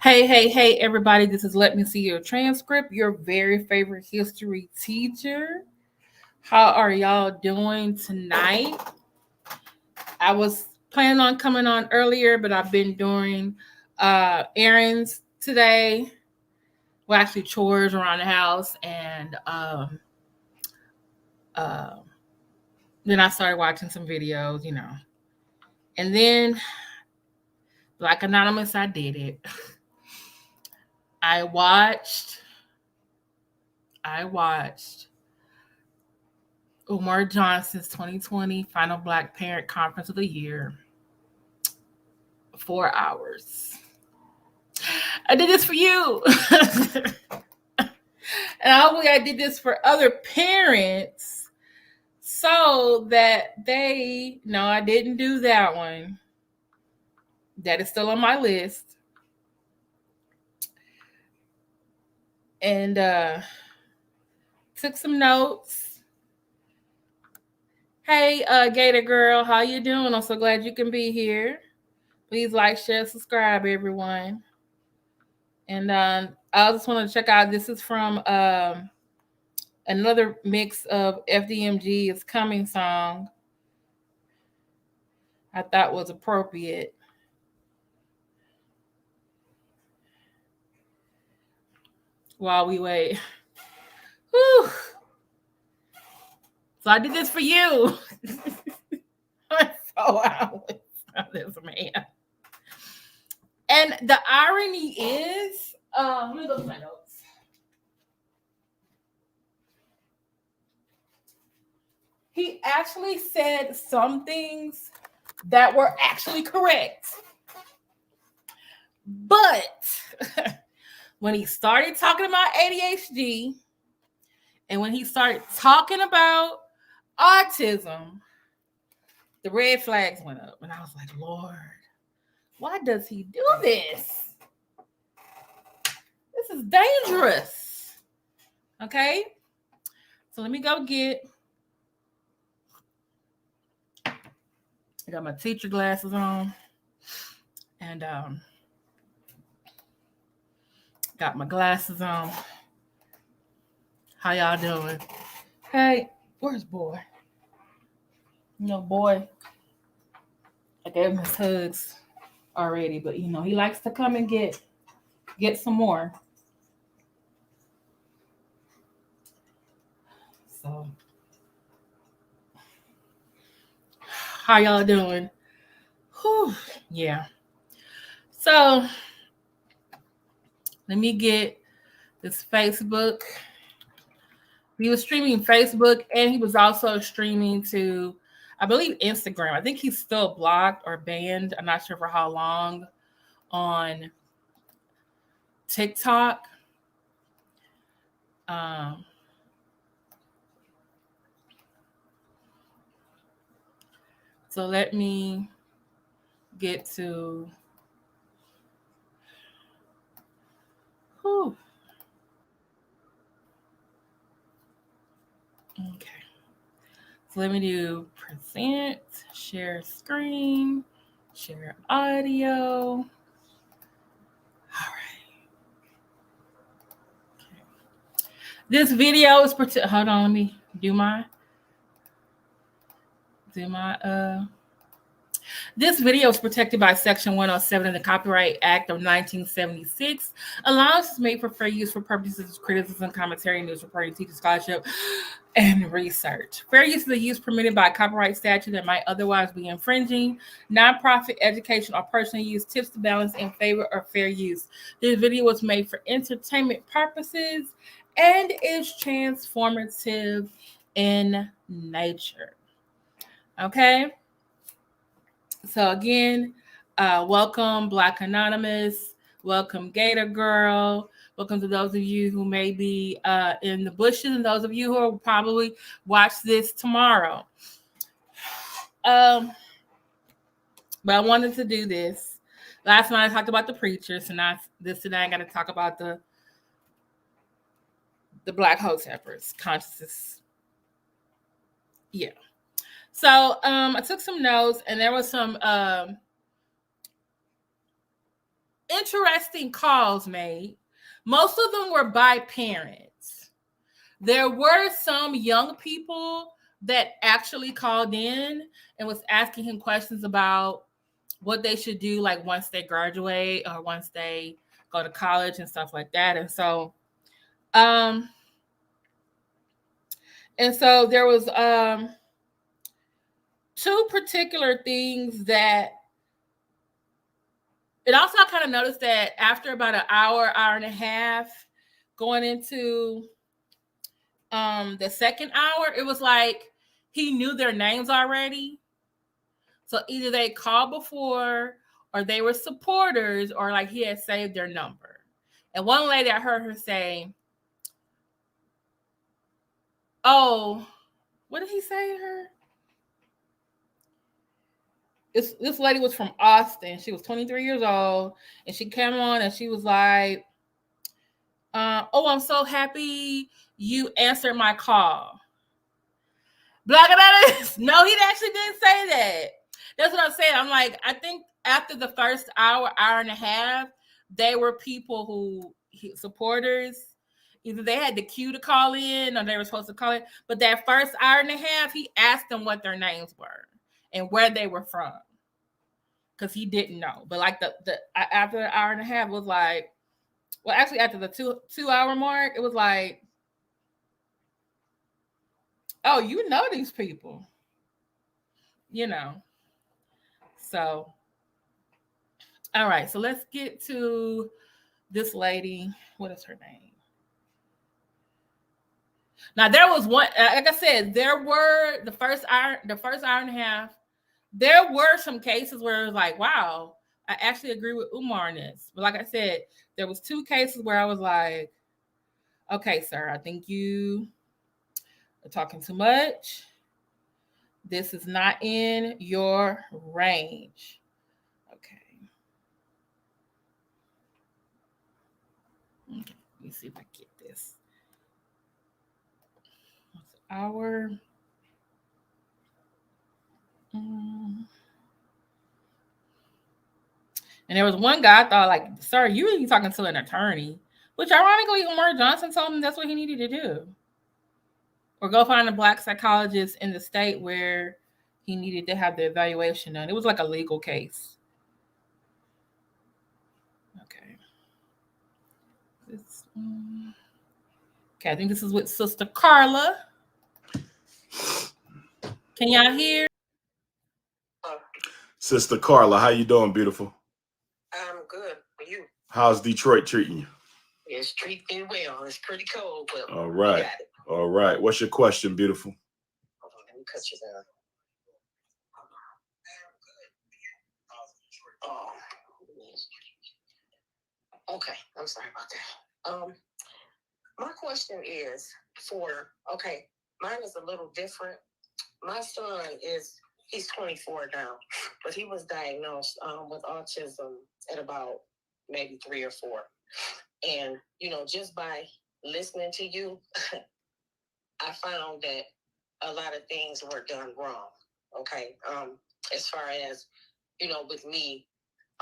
Hey, everybody. This is Let Me See Your Transcript, your very favorite history teacher. How are y'all doing tonight? I was planning on coming on earlier, but I've been doing errands today. Well, actually, chores around the house. And uh, then I started watching some videos. And then, like Anonymous, I did it. I watched Umar Johnson's 2020 Final Black Parent Conference of the Year. 4 hours. I did this for you. And hopefully I did this for other parents so that no, I didn't do that one. That is still on my list. And took some notes. Hey, Gator Girl, how you doing? I'm so glad you can be here. Please like, share, subscribe, everyone. And I just want to check out. This is from another mix of FDMG Is Coming song. I thought was appropriate. While we wait. Whew. So I did this for you. I'm so out of this, man. And the irony is, let me look at my notes. He actually said some things that were actually correct. But when he started talking about ADHD and when he started talking about autism, the red flags went up. And I was like, Lord, why does he do this? This is dangerous. Okay? So let me go get... I got my teacher glasses on. And got my glasses on. How y'all doing? Hey, where's boy? Boy. I gave him his hugs already, but he likes to come and get some more. So, how y'all doing? Whew, yeah. So, let me get this Facebook. He was streaming Facebook, and he was also streaming to, I believe, Instagram. I think he's still blocked or banned. I'm not sure for how long on TikTok. So let me get to... Whew. Okay. So let me do present, share screen, share audio. All right. Okay. This video is hold on, let me do my This video is protected by Section 107 of the Copyright Act of 1976. Allowance is made for fair use for purposes of criticism, commentary, news reporting, teaching, scholarship, and research. Fair use is the use permitted by copyright statute that might otherwise be infringing. Nonprofit, education, or personal use tips the balance in favor of fair use. This video was made for entertainment purposes and is transformative in nature. Okay? So again, welcome Black Anonymous, welcome Gator Girl, welcome to those of you who may be in the bushes and those of you who will probably watch this tomorrow. But I wanted to do this. Last night I talked about the preachers, and today I got to talk about the Black Hoteppers, consciousness. Yeah. So I took some notes, and there was some interesting calls made. Most of them were by parents. There were some young people that actually called in and was asking him questions about what they should do, like once they graduate or once they go to college and stuff like that. And so there was two particular things that, and also I kind of noticed that after about an hour and a half going into the second hour, it was like he knew their names already. So either they called before or they were supporters or like he had saved their number. And one lady, I heard her say, oh, what did he say to her? This lady was from Austin. She was 23 years old. And she came on and she was like, oh, I'm so happy you answered my call. Black about it. No, he actually didn't say that. That's what I'm saying. I'm like, I think after the first hour and a half, they were people who supporters. Either they had the queue to call in or they were supposed to call in. But that first hour and a half, he asked them what their names were and where they were from. Because he didn't know. But like the after the hour and a half, it was like, well, actually after the two hour mark, it was like, oh, you know these people. You know. So, all right. So let's get to this lady. What is her name? Now there was one, like I said, there were the first hour and a half. There were some cases where it was like, wow, I actually agree with Umar on this. But like I said, there was two cases where I was like, okay, sir, I think you are talking too much. This is not in your range. Okay. Let me see if I get this. What's the hour? And there was one guy I thought, like, sir, you really talking to an attorney. Which ironically, Umar Johnson told him that's what he needed to do. Or go find a Black psychologist in the state where he needed to have the evaluation done. It was like a legal case. Okay. Okay, I think this is with Sister Carla. Can y'all hear? Sister Carla, how you doing, beautiful? I'm good. For you? How's Detroit treating you? It's treating me well. It's pretty cold, but all right. We got it. All right. What's your question, beautiful? Hold on, let me cut you down. Oh. Okay, I'm sorry about that. My question is mine is a little different. My son he's 24 now, but he was diagnosed with autism at about maybe 3 or 4. And, just by listening to you, I found that a lot of things were done wrong. Okay. As far as, with me,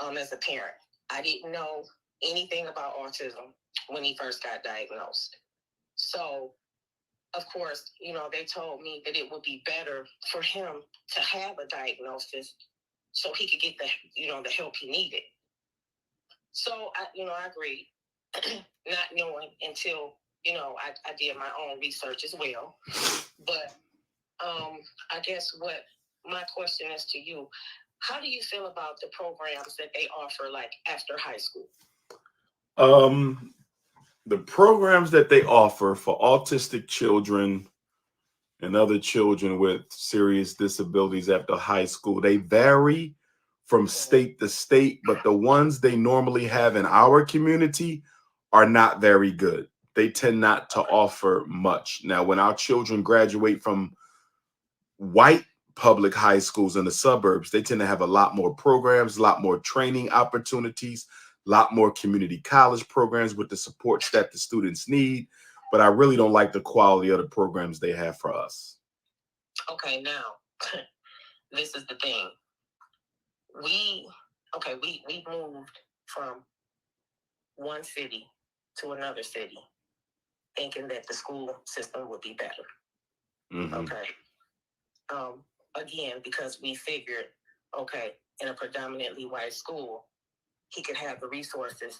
as a parent, I didn't know anything about autism when he first got diagnosed. So, of course, they told me that it would be better for him to have a diagnosis so he could get the help he needed. So, I agreed, not knowing until, I did my own research as well. But I guess what my question is to you, how do you feel about the programs that they offer, like after high school? The programs that they offer for autistic children and other children with serious disabilities after high school, they vary from state to state, but the ones they normally have in our community are not very good. They tend not to offer much. Now, when our children graduate from white public high schools in the suburbs, they tend to have a lot more programs, a lot more training opportunities, a lot more community college programs with the supports that the students need. But I really don't like the quality of the programs they have for us. Okay, now, this is the thing. We moved from one city to another city, thinking that the school system would be better. Mm-hmm. Okay. Again, because we figured, okay, in a predominantly white school, he could have the resources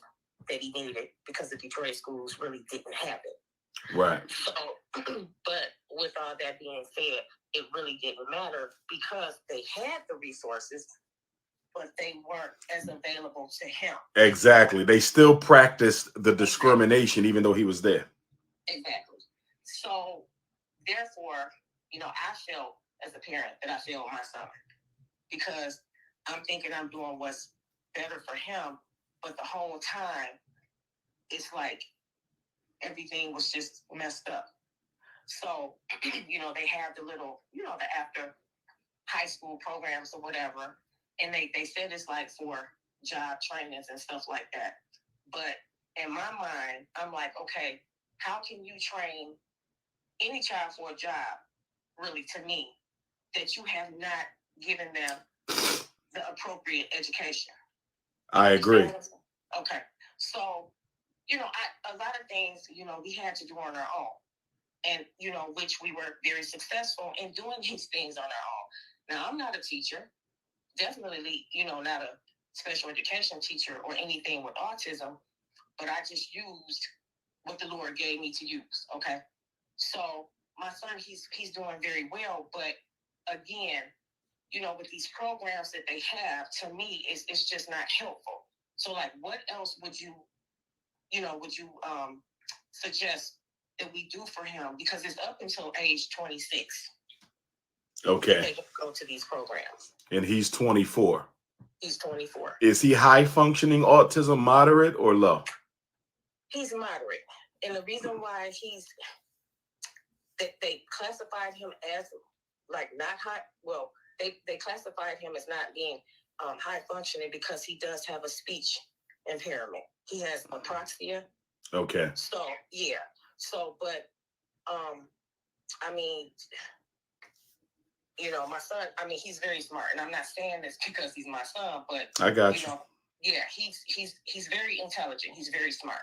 that he needed because the Detroit schools really didn't have it. Right. So, but with all that being said, it really didn't matter because they had the resources, but they weren't as available to him. Exactly. They still practiced the discrimination even though he was there. Exactly. So, therefore, I felt as a parent that I failed my son because I'm thinking I'm doing what's better for him, but the whole time it's like everything was just messed up. So, they have the little, the after high school programs or whatever, and they said it's like for job trainings and stuff like that. But in my mind, I'm like, okay, how can you train any child for a job, really, to me, that you have not given them the appropriate education? I agree. Okay. So, a lot of things, we had to do on our own. And, which we were very successful in doing these things on our own. Now, I'm not a teacher, definitely, not a special education teacher or anything with autism, but I just used what the Lord gave me to use. Okay. So my son, he's doing very well. But again, with these programs that they have, to me, it's just not helpful. So like, what else would you suggest that we do for him? Because it's up until age 26. Okay. They can go to these programs. And he's 24. He's 24. Is he high functioning autism, moderate or low? He's moderate. And the reason why they classified him as like not high, well, they classified him as not being high functioning because he does have a speech impairment. He has apraxia. Okay. So, yeah. So, but, I mean, my son, he's very smart, and I'm not saying this because he's my son, but I got you. Yeah, he's very intelligent. He's very smart.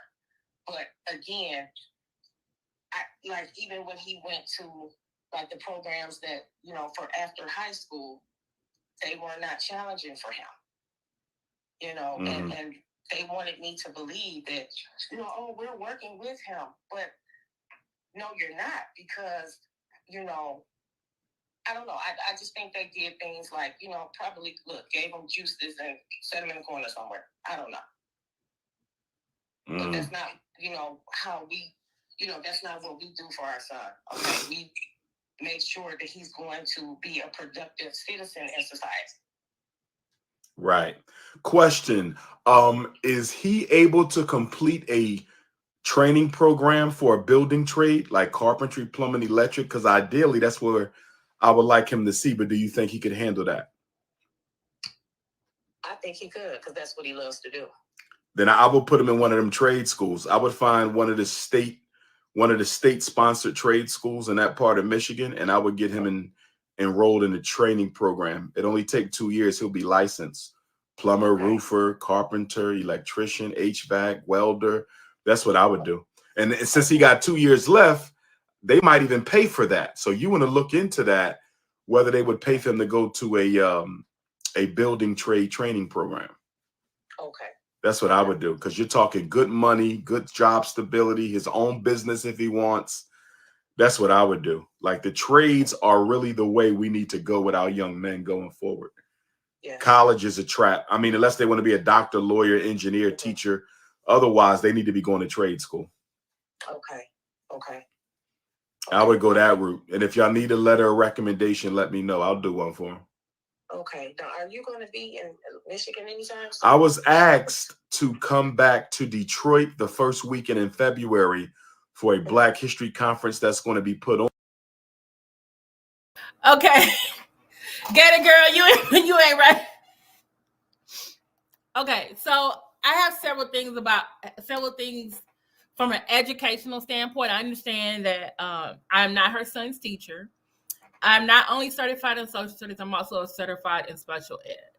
But again, even when he went to like the programs that, for after high school, they were not challenging for him, Mm-hmm. and they wanted me to believe that, oh, we're working with him. But no, you're not, because, I don't know. I just think they did things like, probably, gave him juices and set him in the corner somewhere. I don't know. Mm-hmm. But that's not, how we, that's not what we do for our son. Okay. We make sure that he's going to be a productive citizen in society. Right. Question. Is he able to complete a training program for a building trade like carpentry, plumbing, electric? Because ideally that's where I would like him to see, but do you think he could handle that? I think he could, because that's what he loves to do. Then I would put him in one of them trade schools. I would find one of the state sponsored trade schools in that part of Michigan, and I would get him enrolled in the training program. It only takes 2 years. He'll be licensed plumber, roofer, carpenter, electrician, HVAC, welder. That's what I would do. And since he got 2 years left, they might even pay for that. So you want to look into that, whether they would pay for him to go to a building trade training program. Okay. That's what I would do, because you're talking good money, good job stability, his own business if he wants. That's what I would do. Like, the trades are really the way we need to go with our young men going forward. Yeah. College is a trap. I mean, unless they want to be a doctor, lawyer, engineer, teacher. Otherwise, they need to be going to trade school. Okay. I would go that route. And if y'all need a letter of recommendation, let me know. I'll do one for him. Okay. Now, are you going to be in Michigan anytime soon? I was asked to come back to Detroit the first weekend in February for a Black History Conference that's going to be put on. Okay. Get it, girl. You ain't right. Okay. So I have several things from an educational standpoint. I understand that I'm not her son's teacher. I'm not only certified in social studies, I'm also certified in special ed.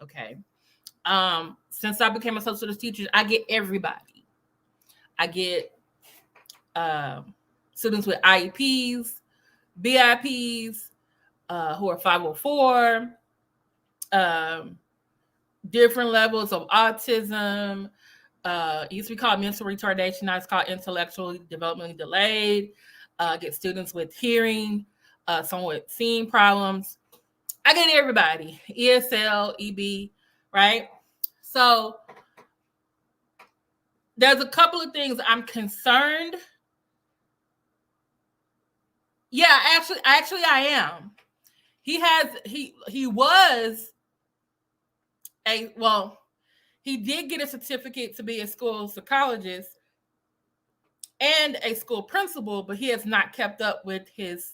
Okay. Since I became a social studies teacher, I get everybody. I get students with IEPs, BIPs, who are 504, different levels of autism. It used to be called mental retardation. Now it's called intellectually developmentally delayed. Get students with hearing, some with seeing problems. I get everybody. ESL, EB, right? So there's a couple of things I'm concerned. Yeah, actually I am. He did get a certificate to be a school psychologist and a school principal, but he has not kept up with his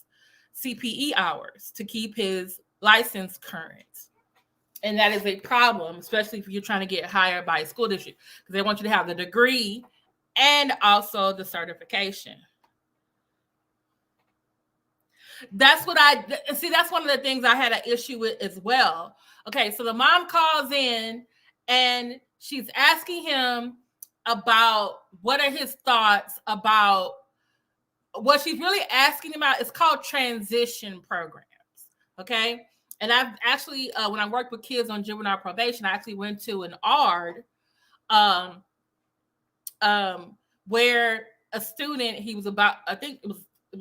CPE hours to keep his license current. And that is a problem, especially if you're trying to get hired by a school district, because they want you to have the degree and also the certification. That's one of the things I had an issue with as well. Okay, so the mom calls in and she's asking him about what are his thoughts about what she's really asking him about. It's called transition programs. Okay. And I've actually, when I worked with kids on juvenile probation, I actually went to an ARD where a student, he was about, I think it was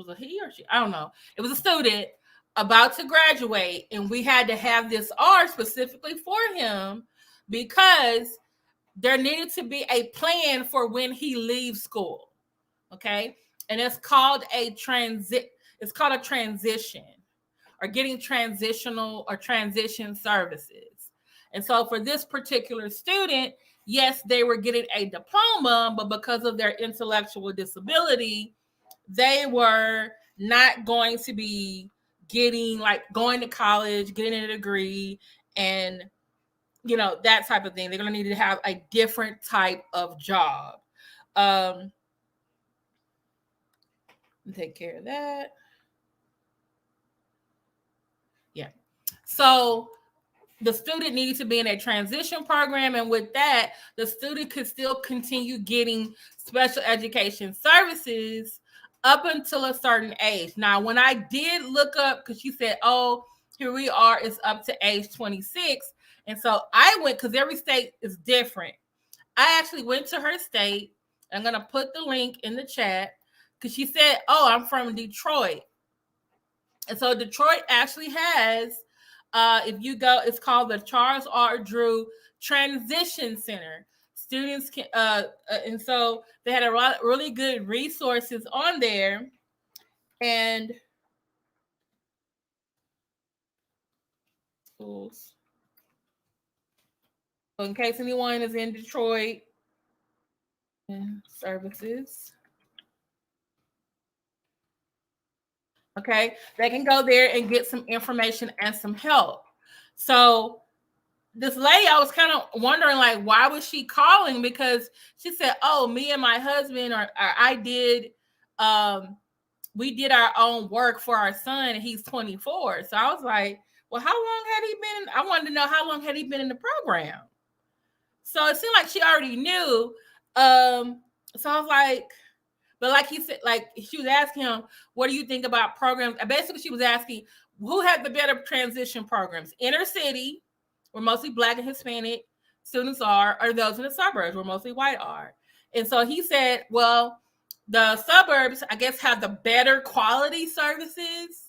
a he or she, I don't know. It was a student about to graduate, and we had to have this ARD specifically for him because there needed to be a plan for when he leaves school. Okay. And it's called a transition or getting transitional or transition services. And so for this particular student, yes, they were getting a diploma, but because of their intellectual disability, they were not going to be getting going to college, getting a degree, and that type of thing. They're going to need to have a different type of job. Take care of that. Yeah. So the student needs to be in a transition program. And with that, the student could still continue getting special education services up until a certain age. Now, when I did look up, because she said, oh, here we are, it's up to age 26. And so I went, because every state is different. I actually went to her state. I'm going to put the link in the chat, because she said, oh, I'm from Detroit. And so Detroit actually has, if you go, it's called the Charles R. Drew Transition Center. Students can, and so they had a lot really good resources on there. And schools. So in case anyone is in Detroit, services. Okay, they can go there and get some information and some help. So this lady, I was kind of wondering, why was she calling? Because she said, oh, me and my husband, we did our own work for our son, and he's 24. So I was like, well, how long had he been? I wanted to know how long had he been in the program. So it seemed like she already knew. So I was like, but like he said, she was asking him, what do you think about programs? Basically, she was asking, who had the better transition programs? Inner city, where mostly Black and Hispanic students are, or those in the suburbs, where mostly white are. And so he said, well, the suburbs, I guess, have the better quality services,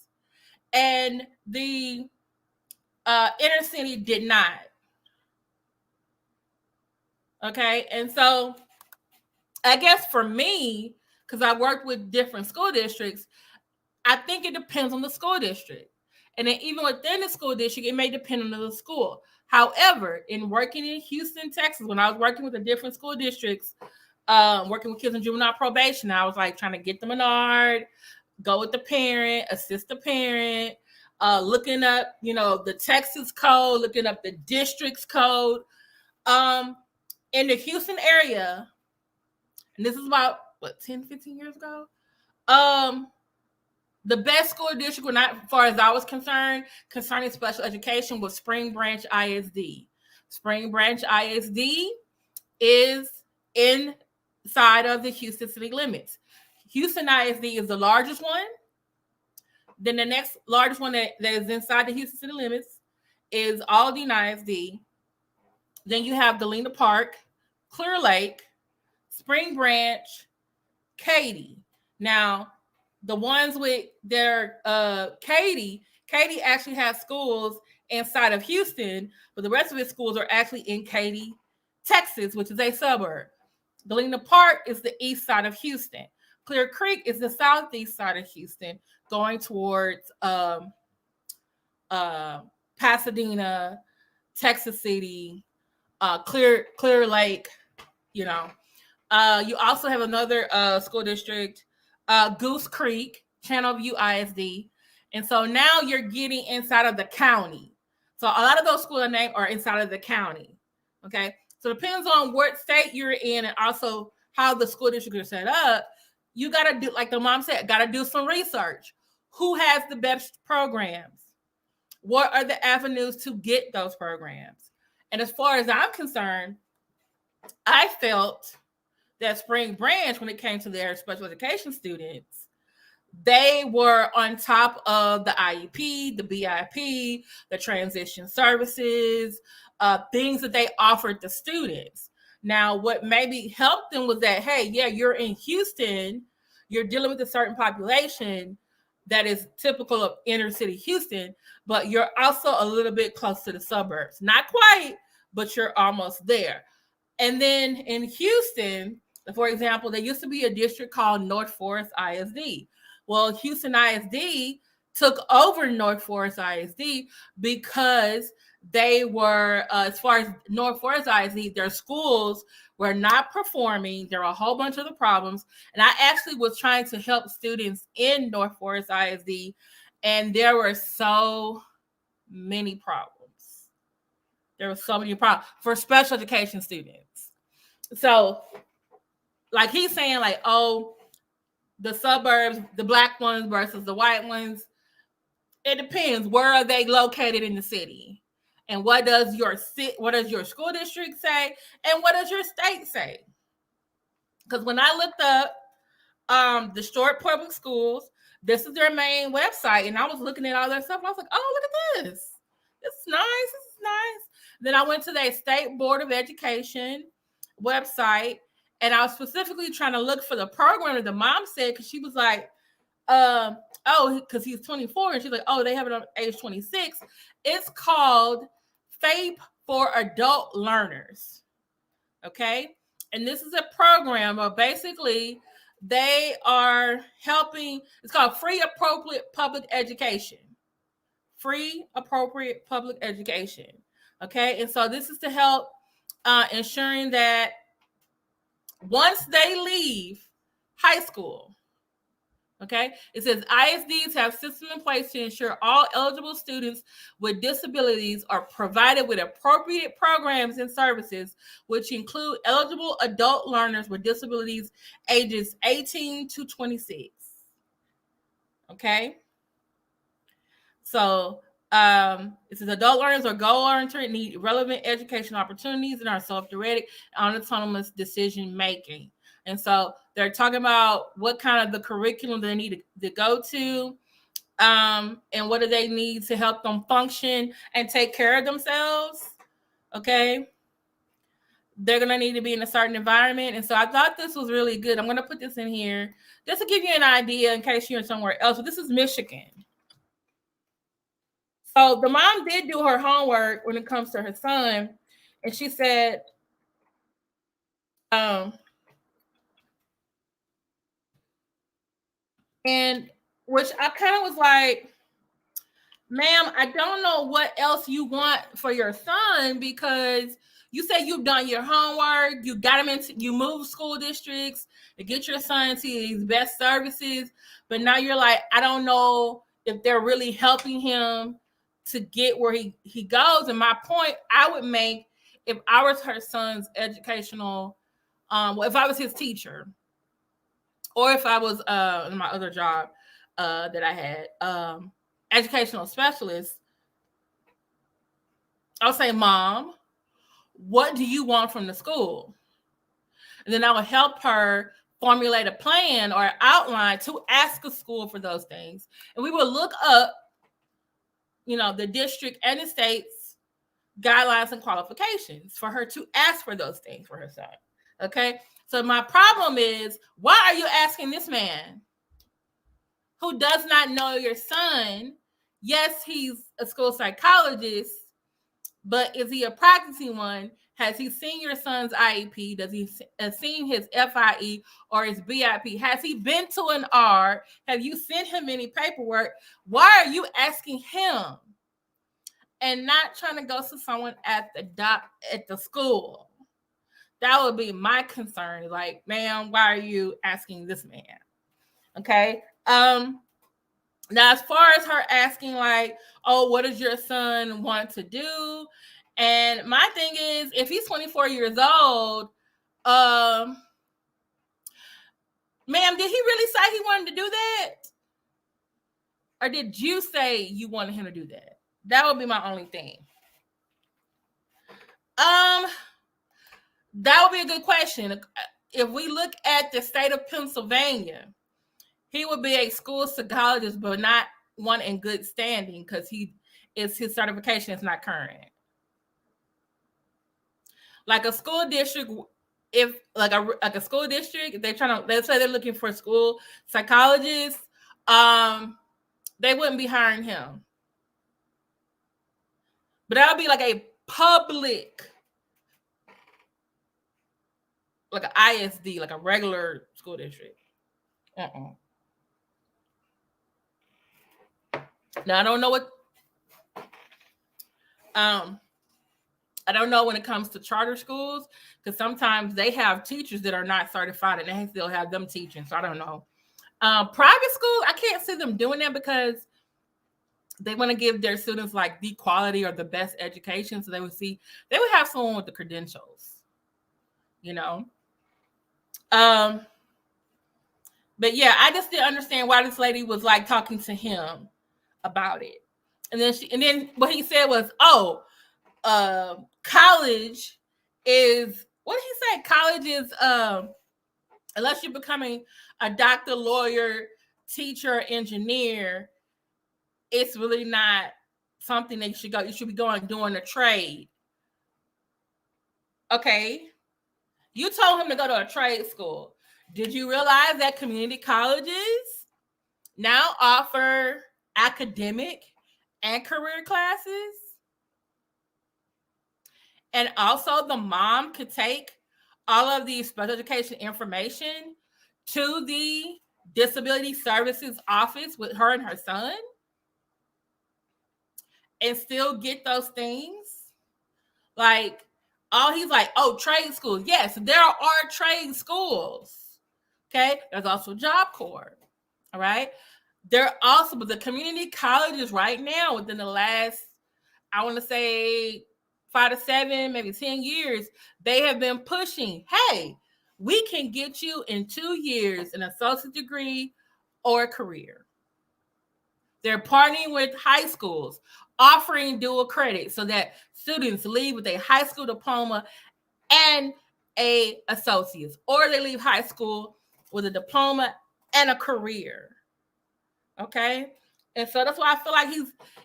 and the inner city did not. Okay, and so I guess for me, because I worked with different school districts, I think it depends on the school district. And then even within the school district, it may depend on the school. However, in working in Houston, Texas, when I was working with the different school districts, working with kids in juvenile probation, I was trying to get them an ARD, go with the parent, assist the parent, looking up, the Texas code, looking up the district's code. In the Houston area, and this is about 10, 15 years ago. The best school district, as far as I was concerned, concerning special education, was Spring Branch ISD. Spring Branch ISD is inside of the Houston city limits. Houston ISD is the largest one. Then the next largest one that is inside the Houston city limits is Aldine ISD. Then you have Galena Park, Clear Lake, Spring Branch, Katy. Now, the ones with their Katy actually has schools inside of Houston, but the rest of its schools are actually in Katy, Texas, which is a suburb. Galena Park is the east side of Houston. Clear Creek is the southeast side of Houston, going towards Pasadena, Texas City, Clear Lake. You know, you also have another school district, Goose Creek, Channelview ISD, and so now you're getting inside of the county. So a lot of those schools are inside of the county. Okay, so it depends on what state you're in and also how the school district is set up. You got to do, like the mom said, got to do some research. Who has the best programs? What are the avenues to get those programs? And as far as I'm concerned, I felt that Spring Branch, when it came to their special education students, they were on top of the IEP, the BIP, the transition services, things that they offered the students. Now, what maybe helped them was that, hey, yeah, you're in Houston, you're dealing with a certain population that is typical of inner city Houston, but you're also a little bit close to the suburbs. Not quite, but you're almost there. And then in Houston, for example, there used to be a district called North Forest ISD. Well, Houston ISD took over North Forest ISD because they were, as far as North Forest ISD, their schools were not performing. There were a whole bunch of the problems. And I actually was trying to help students in North Forest ISD, and there were so many problems. There were so many problems for special education students. So, like he's saying, like, oh, the suburbs, the black ones versus the white ones, it depends. Where are they located in the city? And what does your school district say? And what does your state say? Because when I looked up the Short Public Schools, this is their main website. And I was looking at all their stuff. And I was like, oh, look at this. It's nice. This is nice. Then I went to their State Board of Education website. And I was specifically trying to look for the program that the mom said, because she was like, oh, because he's 24. And she's like, oh, they have it on age 26. It's called FAPE for Adult Learners. Okay. And this is a program where basically they are helping. It's called Free Appropriate Public Education. Free Appropriate Public Education. Okay. And so this is to help ensuring that once they leave high school, okay, it says ISDs have systems in place to ensure all eligible students with disabilities are provided with appropriate programs and services, which include eligible adult learners with disabilities ages 18 to 26. Okay, so it says adult learners or goal-oriented need relevant educational opportunities and are self-directed and autonomous decision making. And so they're talking about what kind of the curriculum they need to go to, and what do they need to help them function and take care of themselves. Okay. They're going to need to be in a certain environment. And so I thought this was really good. I'm going to put this in here just to give you an idea in case you're somewhere else. But this is Michigan. So the mom did do her homework when it comes to her son. And she said, and which I kind of was like, ma'am, I don't know what else you want for your son, because you say you've done your homework, you got him into, you moved school districts to get your son into these best services, but now you're like, I don't know if they're really helping him to get where he goes. And my point I would make, if I was her son's educational, if I was his teacher, or if I was in my other job that I had, educational specialist, I'll say, Mom, what do you want from the school? And then I would help her formulate a plan or outline to ask a school for those things. And we would look up, the district and the state's guidelines and qualifications for her to ask for those things for her son. Okay. So my problem is, why are you asking this man who does not know your son? Yes, he's a school psychologist, but is he a practicing one? Has he seen your son's IEP? Does he seen his FIE or his BIP? Has he been to an R? Have you sent him any paperwork? Why are you asking him and not trying to go to someone at the school? That would be my concern. Like, ma'am, why are you asking this man? Okay. Now, as far as her asking, like, oh, what does your son want to do? And my thing is, if he's 24 years old, ma'am, did he really say he wanted to do that? Or did you say you wanted him to do that? That would be my only thing. That would be a good question. If we look at the state of Pennsylvania, he would be a school psychologist, but not one in good standing because his certification is not current. Like a school district, if a school district, let's say they're looking for a school psychologist, they wouldn't be hiring him. But that would be like a public, like an ISD, like a regular school district. Now I don't know I don't know when it comes to charter schools, because sometimes they have teachers that are not certified and they still have them teaching. So I don't know. Private schools, I can't see them doing that because they want to give their students like the quality or the best education. So they would have someone with the credentials, But yeah, I just didn't understand why this lady was like talking to him about it. And then what he said was, college is, what did he say? College is, unless you're becoming a doctor, lawyer, teacher, engineer, it's really not something that you should go. You should be doing a trade. Okay. You told him to go to a trade school. Did you realize that community colleges now offer academic and career classes? And also the mom could take all of the special education information to the disability services office with her and her son and still get those things. Like, he's like, trade schools. Yes, there are trade schools. Okay. There's also Job Corps. All right. But the community colleges right now, within the last, I want to say 5 to 7, maybe 10 years, they have been pushing, hey, we can get you in 2 years an associate degree or a career. They're partnering with high schools, offering dual credit so that students leave with a high school diploma and a associate's, or they leave high school with a diploma and a career. Okay. And so that's why I feel like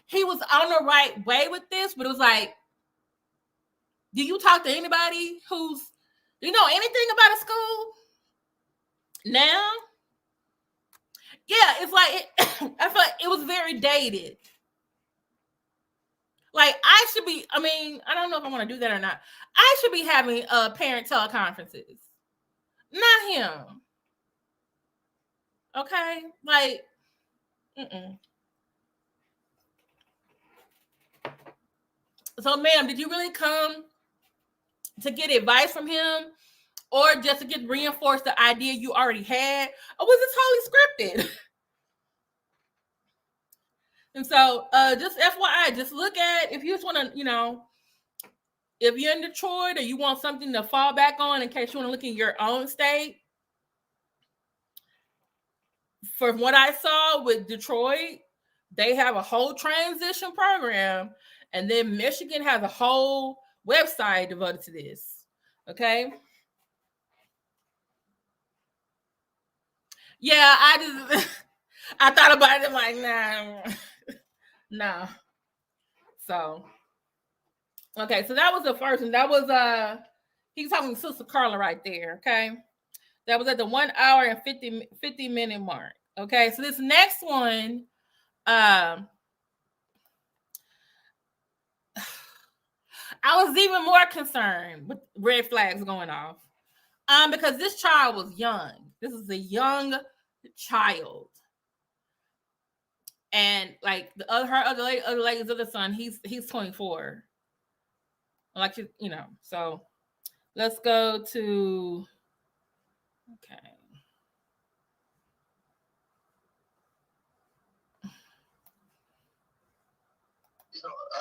he was on the right way with this, but it was like, do you talk to anybody do you know anything about a school now? Yeah, it's like, I feel like it was very dated. Like, I don't know if I want to do that or not. I should be having parent teleconferences, not him. Okay? Like, So, ma'am, did you really come to get advice from him or just to get reinforced the idea you already had? Or was it totally scripted? And so, just FYI, just look at, if you just want to, if you're in Detroit or you want something to fall back on in case you want to look in your own state. From what I saw with Detroit, they have a whole transition program. And then Michigan has a whole website devoted to this. Okay. Yeah, I just I thought about it like, nah. No. So okay, so that was the first one. That was he was talking to Sister Carla right there. Okay. That was at the 1 hour and 50 minute mark. Okay, so this next one, I was even more concerned with red flags going off. Because this child was young. This is a young child. And like the other lady's other son, he's 24. Like so let's go to okay.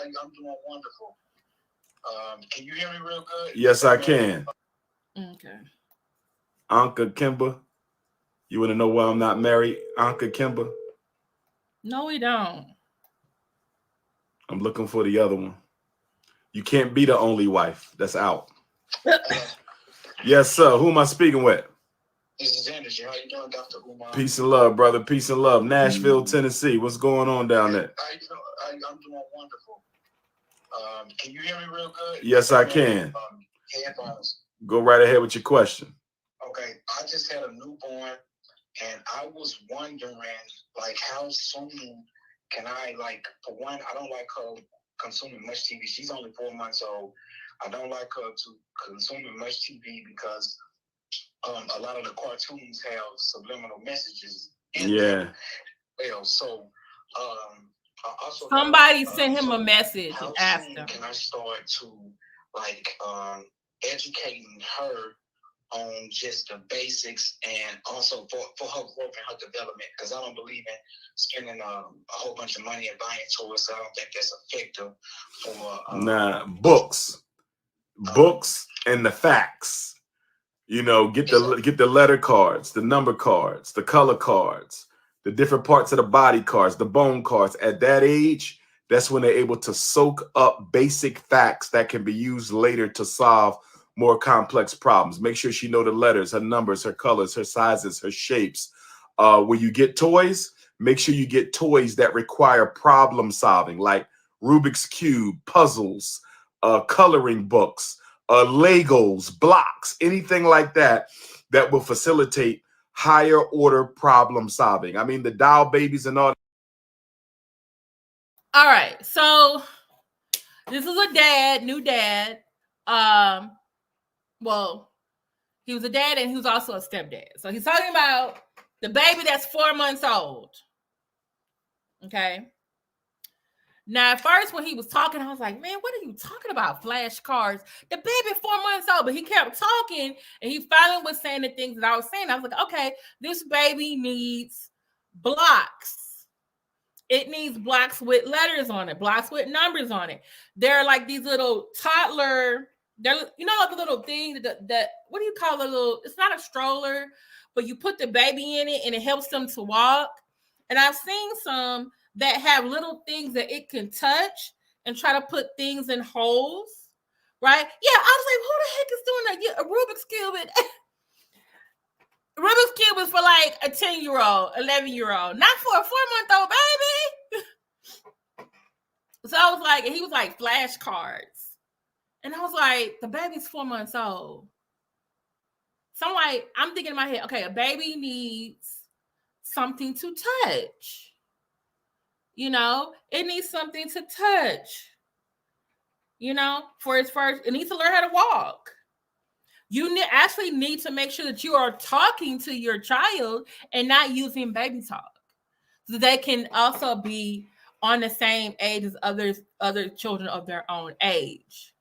I'm doing wonderful. Can you hear me real good? Yes, I can. Okay. Anka Kimba. You want to know why I'm not married, Anka Kimba? No, we don't. I'm looking for the other one. You can't be the only wife. That's out. Yes, sir. Who am I speaking with? This is Anderson. How you doing, Dr. Umar? Peace and love, brother. Peace and love. Nashville, Tennessee. What's going on down there? I'm doing wonderful. Can you hear me real good? Yes, I can. Headphones. Go right ahead with your question. Okay, I just had a newborn, and I was wondering, like, how soon can I, like, for one, I don't like her consuming much TV. She's only 4 months old. I don't like her to consuming much TV because a lot of the cartoons have subliminal messages in them. Well, so I also somebody sent him a message and asked him. Can I start to like educating her on just the basics and also for her growth and her development? Because I don't believe in spending a whole bunch of money and buying toys. So I don't think that's effective for books and the facts. You know, get the letter cards, the number cards, the color cards, the different parts of the body cards, the bone cards. At that age, that's when they're able to soak up basic facts that can be used later to solve more complex problems. Make sure she know the letters, her numbers, her colors, her sizes, her shapes. When you get toys, make sure you get toys that require problem solving, like Rubik's Cube, puzzles, coloring books, Legos, blocks, anything like that that will facilitate higher order problem solving. I mean, the doll babies and all. All right, so this is a new dad. Well, he was a dad and he was also a stepdad. So he's talking about the baby that's 4 months old. Okay. Now, at first, when he was talking, I was like, man, what are you talking about? Flashcards. The baby 4 months old, but he kept talking and he finally was saying the things that I was saying. I was like, okay, this baby needs blocks. It needs blocks with letters on it, blocks with numbers on it. They're like these little toddler, the little thing that what do you call the little, it's not a stroller, but you put the baby in it and it helps them to walk. And I've seen some that have little things that it can touch and try to put things in holes, right? Yeah, I was like, who the heck is doing that? Yeah, a Rubik's Cube. Rubik's Cube is for like a 10-year-old, 11-year-old, not for a 4-month-old baby. So I was like, and he was like, flashcards. And I was like, the baby's 4 months old. So I'm thinking in my head, okay, a baby needs something to touch. You know, it needs something to touch. You know, for its first, it needs to learn how to walk. You actually need to make sure that you are talking to your child and not using baby talk. So they can also be on the same age as other children of their own age.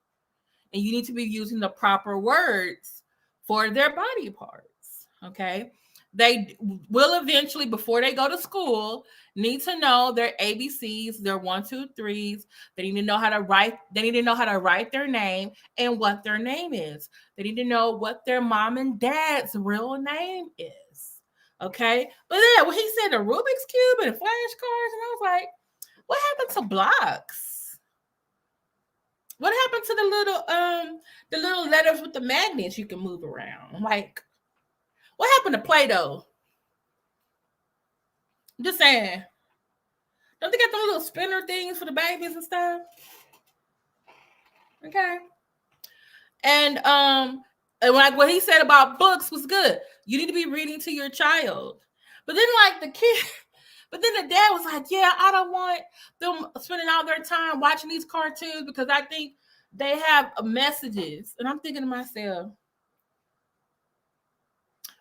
And you need to be using the proper words for their body parts. Okay. They will eventually, before they go to school, need to know their ABCs, their 1, 2, 3s. They need to know how to write. They need to know how to write their name and what their name is. They need to know what their mom and dad's real name is. Okay. But then when he said the Rubik's Cube and flashcards, and I was like, what happened to blocks? What happened to the little letters with the magnets you can move around? Like, what happened to Play-Doh? I'm just saying. Don't they got those little spinner things for the babies and stuff? Okay. And like what he said about books was good. You need to be reading to your child. But then like the kid, but then the dad was like, yeah, I don't want them spending all their time watching these cartoons because I think they have messages. And I'm thinking to myself,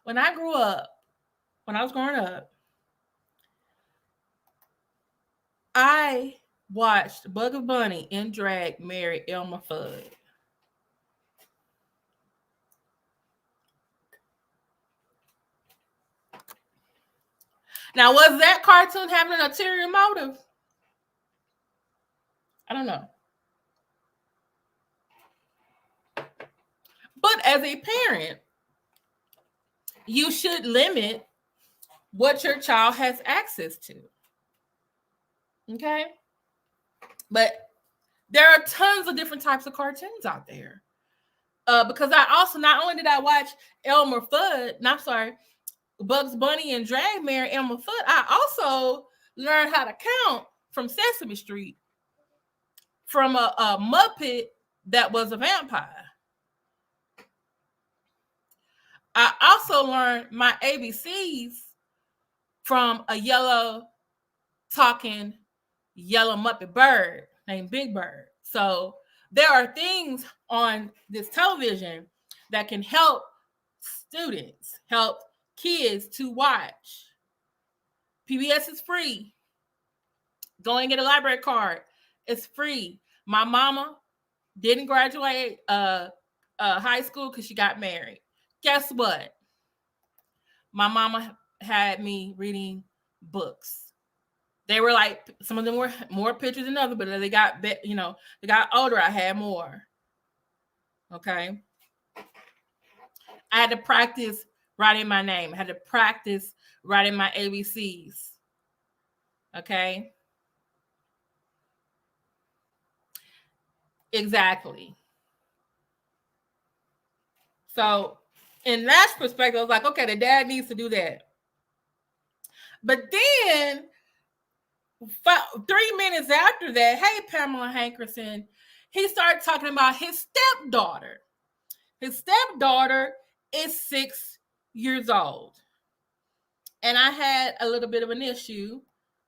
when I was growing up, I watched Bugs Bunny and drag marry Elmer Fudd. Now, was that cartoon having an ulterior motive? I don't know. But as a parent, you should limit what your child has access to. Okay? But there are tons of different types of cartoons out there. Because I also, not only did I watch Bugs Bunny and drag marry Elmer Fudd, I also learned how to count from Sesame Street from a Muppet that was a vampire. I also learned my ABCs from a yellow talking yellow Muppet bird named Big Bird. So there are things on this television that can help students, help kids to watch. PBS is free. Go and get a library card. It's free. My mama didn't graduate high school because she got married. Guess what? My mama had me reading books. They were like, some of them were more pictures than others, but they got, they got older. I had more. Okay. I had to practice writing my name. I had to practice writing my ABCs. Okay. Exactly. So in that perspective, I was like, okay, the dad needs to do that. But then 3 minutes after that, hey, Pamela Hankerson, he started talking about his stepdaughter. His stepdaughter is 6 years old. And I had a little bit of an issue.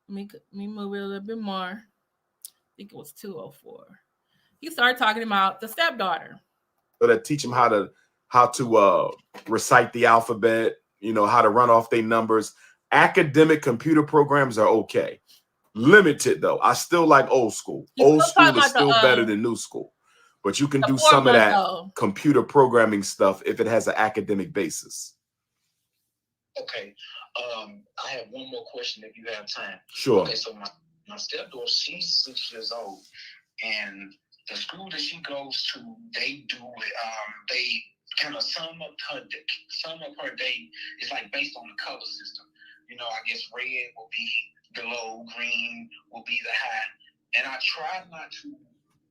Let me move it a little bit more. I think it was 204. He started talking about the stepdaughter. So that teach them how to recite the alphabet, how to run off their numbers. Academic computer programs are okay. Limited though. I still like old school. Old school is still better than new school. But you can do some of that computer programming stuff if it has an academic basis. Okay. I have one more question if you have time. Sure. Okay, so my stepdaughter, she's 6 years old, and the school that she goes to, they do it. They kind of sum up her day. It's like based on the color system. I guess red will be the low, green will be the high. And I try not to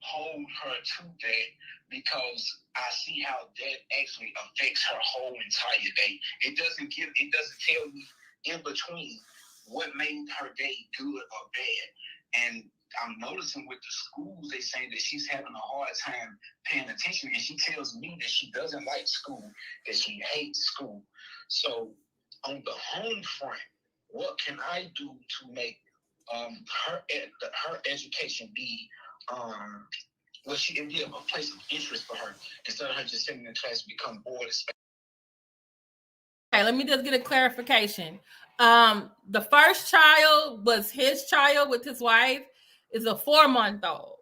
hold her to that because I see how that actually affects her whole entire day. It doesn't tell me in between what made her day good or bad. And I'm noticing with the schools, they say that she's having a hard time paying attention, and she tells me that she doesn't like school, that she hates school. So on the home front, what can I do to make her education be be a place of interest for her instead of her just sitting in class and become bored? Okay, let me just get a clarification. The first child was his child with his wife, is a 4-month-old.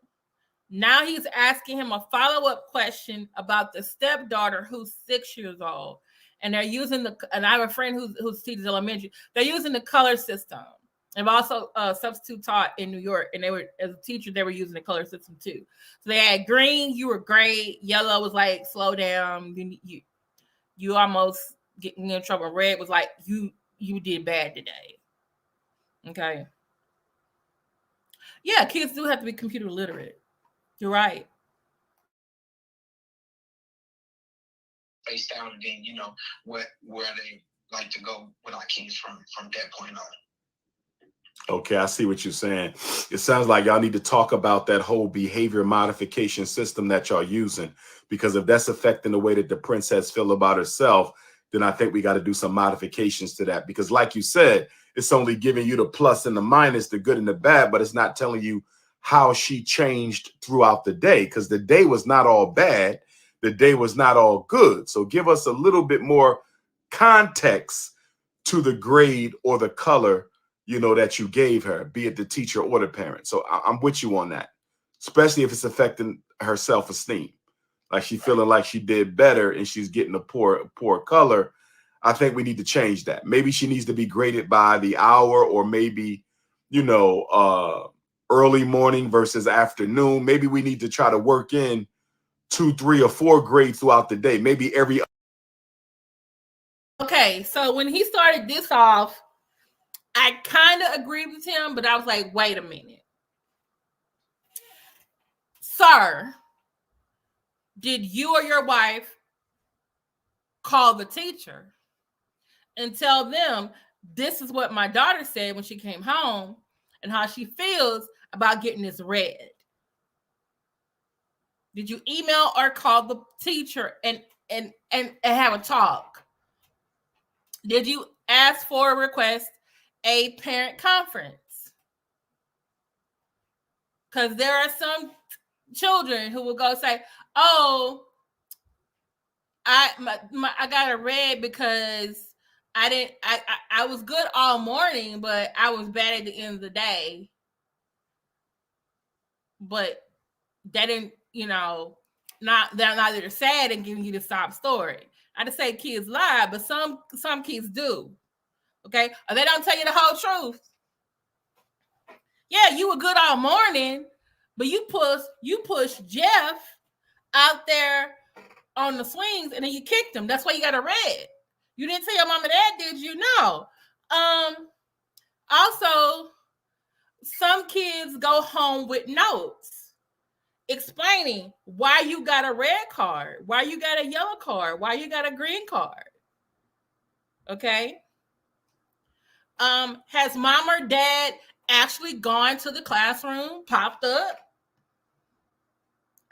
Now he's asking him a follow-up question about the stepdaughter who's 6 years old. And they're using and I have a friend who teaches elementary. They're using the color system. I've also substitute taught in New York, and as a teacher, they were using the color system too. So they had green, you were great. Yellow was like, slow down. You almost getting in trouble. Red was like, you did bad today. Okay. Yeah, kids do have to be computer literate. You're right. spaced out, and then, you know, where they like to go with our kids from that point on. Okay, I see what you're saying. It sounds like y'all need to talk about that whole behavior modification system that y'all using, because if that's affecting the way that the princess feel about herself, then I think we got to do some modifications to that. Because like you said, it's only giving you the plus and the minus, the good and the bad, but it's not telling you how she changed throughout the day, because the day was not all bad. The day was not all good. So give us a little bit more context to the grade or the color, you know, that you gave her, be it the teacher or the parent. So I'm with you on that, especially if it's affecting her self-esteem. Like she feeling like she did better and she's getting a poor color. I think we need to change that. Maybe she needs to be graded by the hour, or maybe, you know, early morning versus afternoon. Maybe we need to try to work in 2, 3, or 4 grades throughout the day. Maybe every. Okay, so when he started this off, I kind of agreed with him, but I was like, wait a minute. Sir, did you or your wife call the teacher and tell them this is what my daughter said when she came home and how she feels about getting this read? Did you email or call the teacher and have a talk? Did you ask for a request a parent conference? Because there are some children who will go say, oh, I got a red because I was good all morning, but I was bad at the end of the day. But that didn't, you know, they're neither sad and giving you the sob story. I just say kids lie, but some kids do. Okay, or they don't tell you the whole truth. Yeah, you were good all morning, but you push Jeff out there on the swings and then you kicked him. That's why you got a red. You didn't tell your mom and dad, did you? No. Also, some kids go home with notes explaining why you got a red card, why you got a yellow card, why you got a green card. Okay. Has mom or dad actually gone to the classroom, popped up,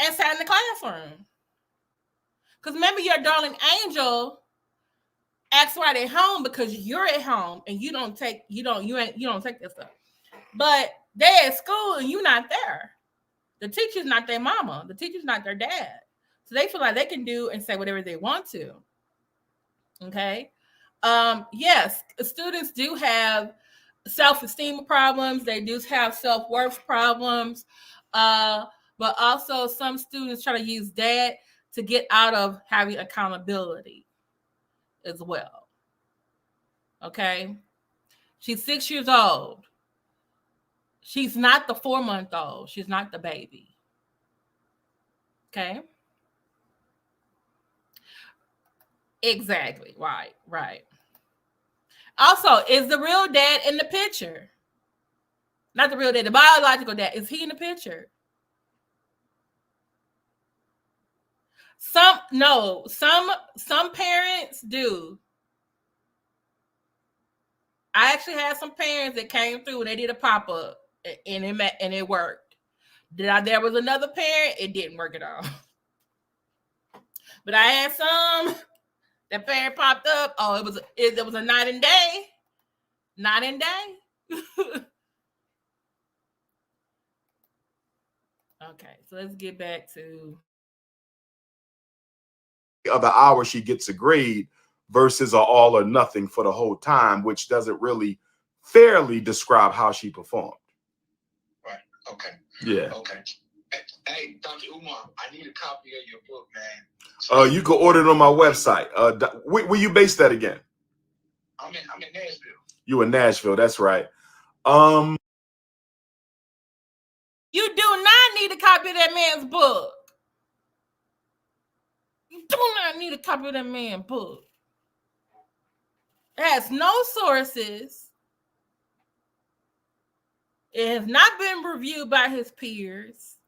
and sat in the classroom? Because remember, your darling angel acts right at home because you're at home and you don't take this stuff. But they're at school and you're not there. The teacher's not their mama. The teacher's not their dad. So they feel like they can do and say whatever they want to. Okay. Yes, students do have self-esteem problems. They do have self-worth problems. But also some students try to use that to get out of having accountability as well. Okay. She's 6 years old. She's not the 4-month-old. She's not the baby. Okay. Exactly. Right. Also, is the real dad in the picture? Not the real dad, the biological dad. Is he in the picture? Some parents do. I actually had some parents that came through and they did a pop-up and it worked. There was another parent, it didn't work at all. But I had some, that parent popped up. Oh, it was a night and day. Night and day. Okay, so let's get back to Other hour she gets a grade versus a all or nothing for the whole time, which doesn't really fairly describe how she performed. Right. Okay. Yeah. Okay. Hey, Dr. Umar, I need a copy of your book, man. You can order it on my website. Where you based at again? I'm in Nashville. You in Nashville? That's right. You do not need a copy of that man's book. You do not need a copy of that man's book. It has no sources. It has not been reviewed by his peers.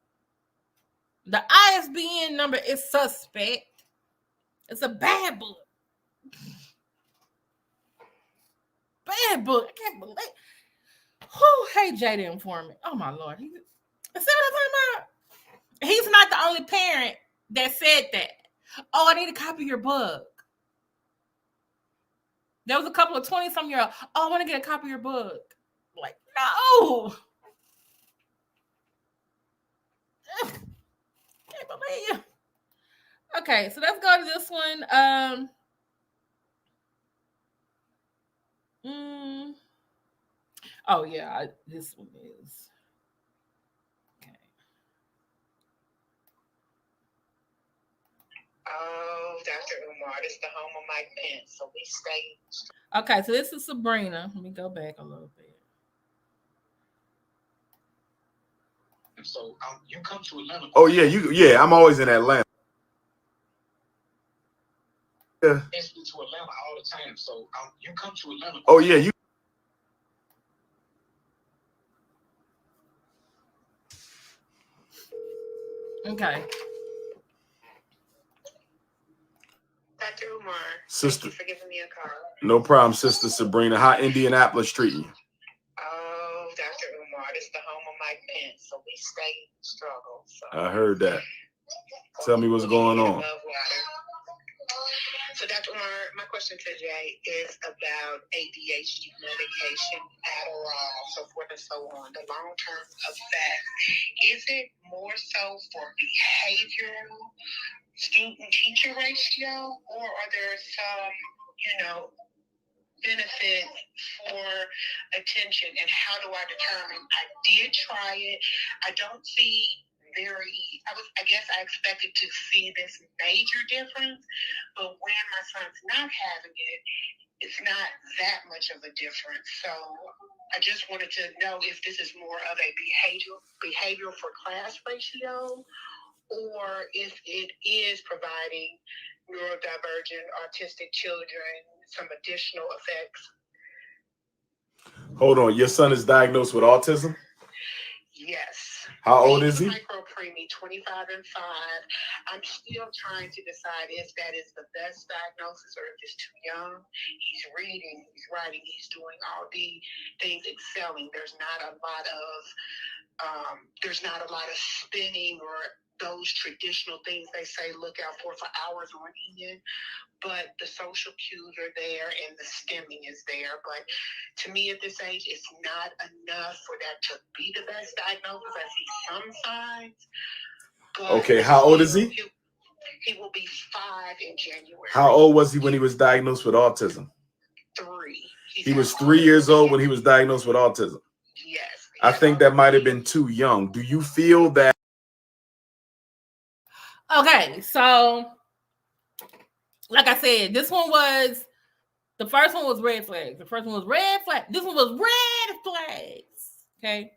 The ISBN number is suspect. It's a bad book. Bad book. I can't believe. Who? Hey, Jada Informant. Oh my Lord. See what I'm talking about? He's not the only parent that said that. Oh, I need to copy your book. There was a couple of 20-some-year-olds. Oh, I want to get a copy of your book. Like, no. Can't believe. Okay, so let's go to this one. Oh yeah, this one is okay. Oh, Dr. Umar, this is the home of Mike Pence, so we stay. Okay, so this is Sabrina. Let me go back a little bit. So you come to Atlanta. Oh yeah, I'm always in Atlanta. Yeah. To Atlanta all the time. So you come to Atlanta. Oh yeah, you. Okay. Dr. Umar, Sister, thank you for giving me a call. No problem, Sister Sabrina. How Indianapolis treating you? Oh, Dr. Umar, this is the home of Mike Pence, so we stay in the struggle. So. I heard that. Tell me what's going on. So, Dr. Umar, my question to Jay is about ADHD medication, Adderall, so forth and so on. The long-term effect, is it more so for behavioral student-teacher ratio, or are there some, benefit for attention? And how do I determine? I did try it. I don't see I guess I expected to see this major difference, but when my son's not having it, it's not that much of a difference. So I just wanted to know if this is more of a behavioral for class ratio, or if it is providing neurodivergent autistic children some additional effects. Hold on, your son is diagnosed with autism? Yes. How old is he? Micropreemie, 25 and 5. I'm still trying to decide if that is the best diagnosis or if it's too young. He's reading, he's writing, he's doing all the things, excelling. There's not a lot of spinning or those traditional things they say look out for hours on end. But the social cues are there and the stemming is there. But to me at this age, it's not enough for that to be the best diagnosis. I see some signs. But okay, how old is he? He will be 5 in January. How old was he when he was diagnosed with autism? 3. He was 3 years old when he was diagnosed with autism. Yes. I think that might have been too young. Do you feel that? Okay, so like I said, the first one was red flags. The first one was red flag. This one was red flags. Okay.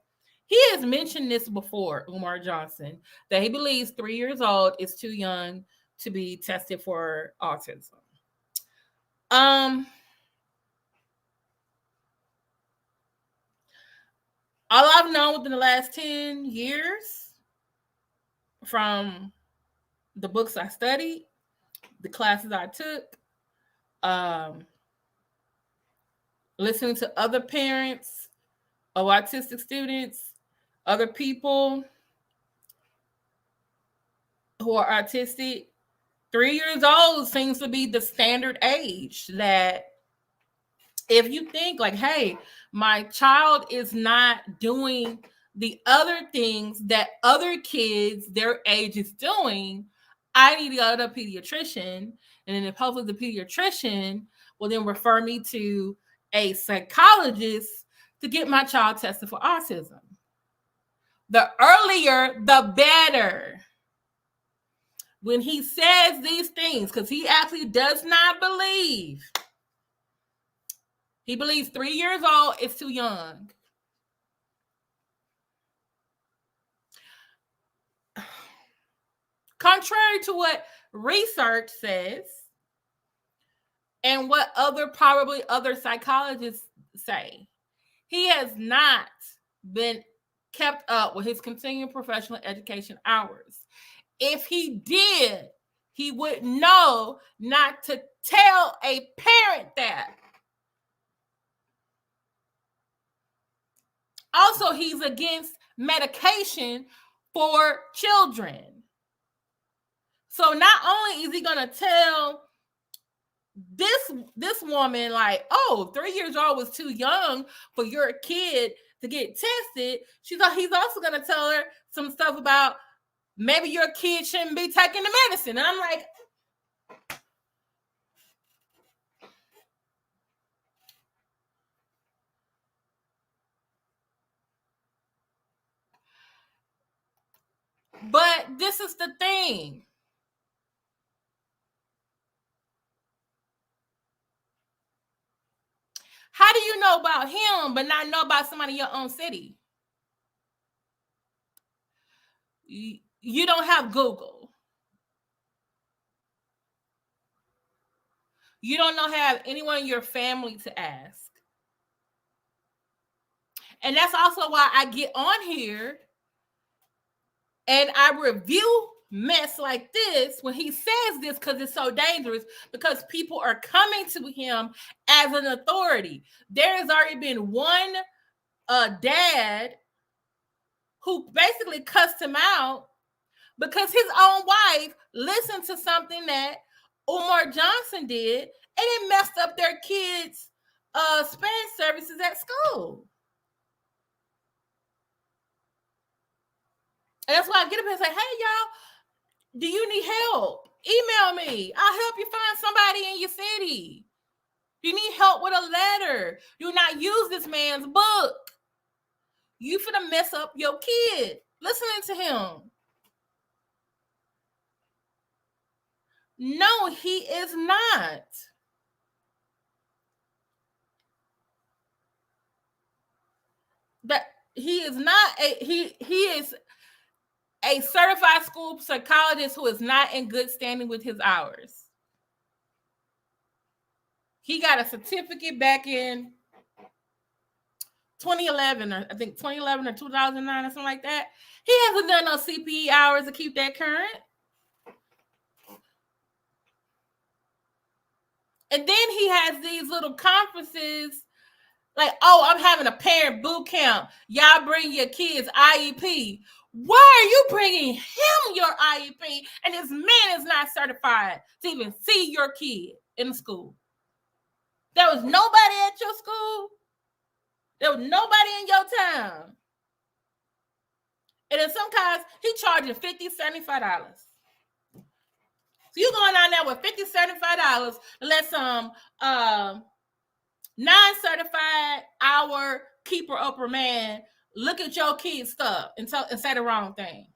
He has mentioned this before, Umar Johnson, that he believes 3 years old is too young to be tested for autism. All I've known within the last 10 years from the books I studied, the classes I took, listening to other parents of autistic students, other people who are autistic, 3 years old seems to be the standard age. That if you think like, hey, my child is not doing the other things that other kids their age is doing, I need to go to a pediatrician. And then if hopefully the pediatrician will then refer me to a psychologist to get my child tested for autism. The earlier, the better. When he says these things, because he actually does not believe. He believes 3 years old is too young. Contrary to what research says and what probably other psychologists say, he has not been kept up with his continuing professional education hours. If he did he would know not to tell a parent that. Also, he's against medication for children. So not only is he going to tell this woman, like, oh, 3 years old was too young for your kid to get tested, he's also going to tell her some stuff about maybe your kid shouldn't be taking the medicine. And I'm like, but this is the thing. How do you know about him but not know about somebody in your own city? You don't have Google. You don't have anyone in your family to ask. And that's also why I get on here and I review mess like this when he says this, because it's so dangerous, because people are coming to him as an authority. There has already been one dad who basically cussed him out because his own wife listened to something that Umar Johnson did, and it messed up their kids' Spanish services at school. And that's why I get up and say, hey, y'all, do you need help? Email me. I'll help you find somebody in your city. You need help with a letter. Do not use this man's book. You finna mess up your kid listening to him. No, he is not. That he is not he is a certified school psychologist who is not in good standing with his hours. He got a certificate back in 2011, or I think 2011 or 2009 or something like that. He hasn't done no CPE hours to keep that current. And then he has these little conferences like, oh, I'm having a parent boot camp. Y'all bring your kids IEP. Why are you bringing him your IEP and this man is not certified to even see your kid in school? There was nobody at your school. There was nobody in your town. And in some cases, he charging $50, $75. So you going down there with $50, $75 to let some non-certified hour keeper upper man look at your kid's stuff and say the wrong thing.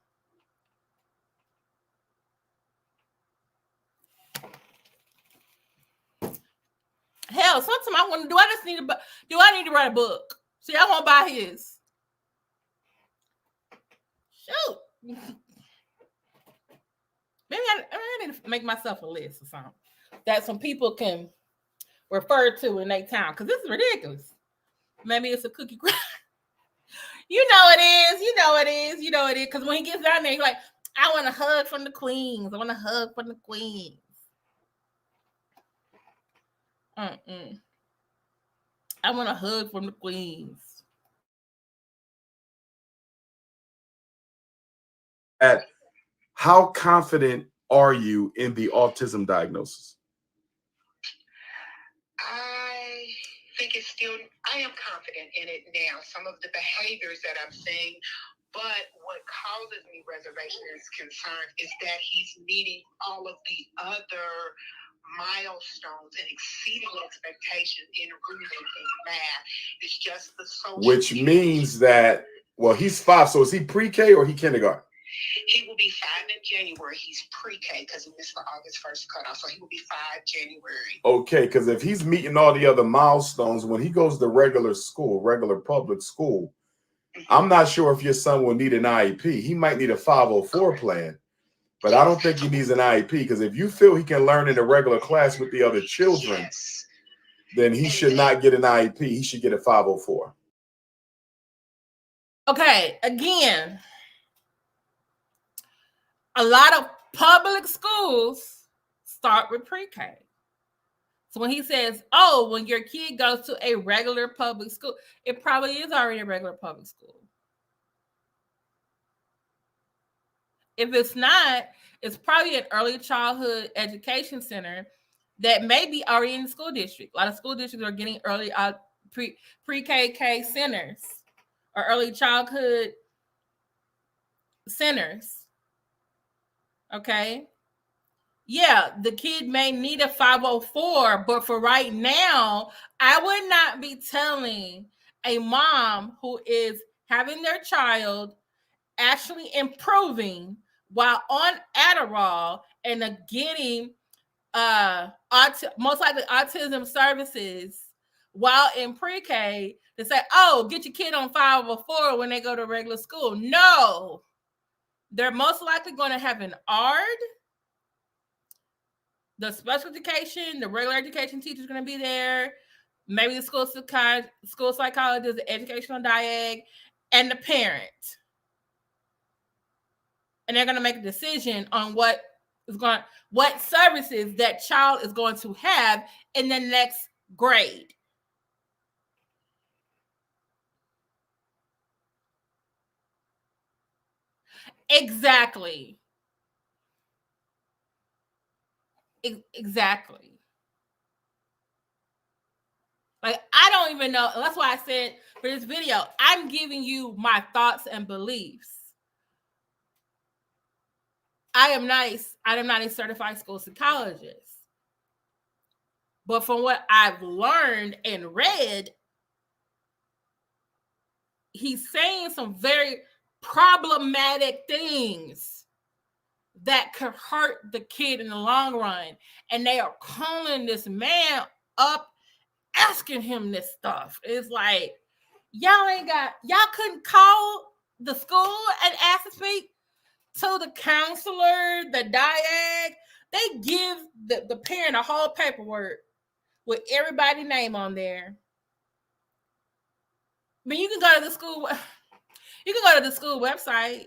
Hell, sometimes I wonder, do I need to write a book? See, I won't buy his. Shoot. Maybe I need to make myself a list or something that some people can refer to in their town, because this is ridiculous. Maybe it's a cookie crunch. You know it is. Because when he gets down there, he's like, I want a hug from the queens. I want a hug from the queens. I want a hug from the queens. How confident are you in the autism diagnosis? I think I am confident in it now. Some of the behaviors that I'm seeing, but what causes me reservations and concerns is that he's meeting all of the other milestones and exceeding expectations in reading and math. It's just the social. Which means that, well, he's 5. So is he pre-K or he kindergarten? He will be 5 in January. He's pre-K because he missed the August 1st cutoff. So he will be 5 January. Okay, because if he's meeting all the other milestones, when he goes to regular public school, I'm not sure if your son will need an IEP. He might need a 504 plan, but I don't think he needs an IEP, because if you feel he can learn in a regular class with the other children, then he should not get an IEP. He should get a 504. Okay, again, a lot of public schools start with pre-K. So when he says, oh, when your kid goes to a regular public school, it probably is already a regular public school. If it's not, it's probably an early childhood education center that may be already in the school district. A lot of school districts are getting early pre-K centers or early childhood centers. Okay. Yeah, the kid may need a 504, but for right now, I would not be telling a mom who is having their child actually improving while on Adderall and getting most likely autism services while in pre-K to say, oh, get your kid on 504 when they go to regular school. No, they're most likely going to have an ARD. The special education, the regular education teacher is going to be there. Maybe the school psychologist, the educational diag, and the parent. And they're going to make a decision on what services that child is going to have in the next grade. Exactly. Exactly. Like, I don't even know. That's why I said for this video, I'm giving you my thoughts and beliefs. I am not a certified school psychologist. But from what I've learned and read, he's saying some very problematic things that could hurt the kid in the long run. And they are calling this man up, asking him this stuff. It's like, y'all couldn't call the school and ask to speak to the counselor, the diag. They give the parent a whole paperwork with everybody's name on there. I mean, you can go to the school. You can go to the school website,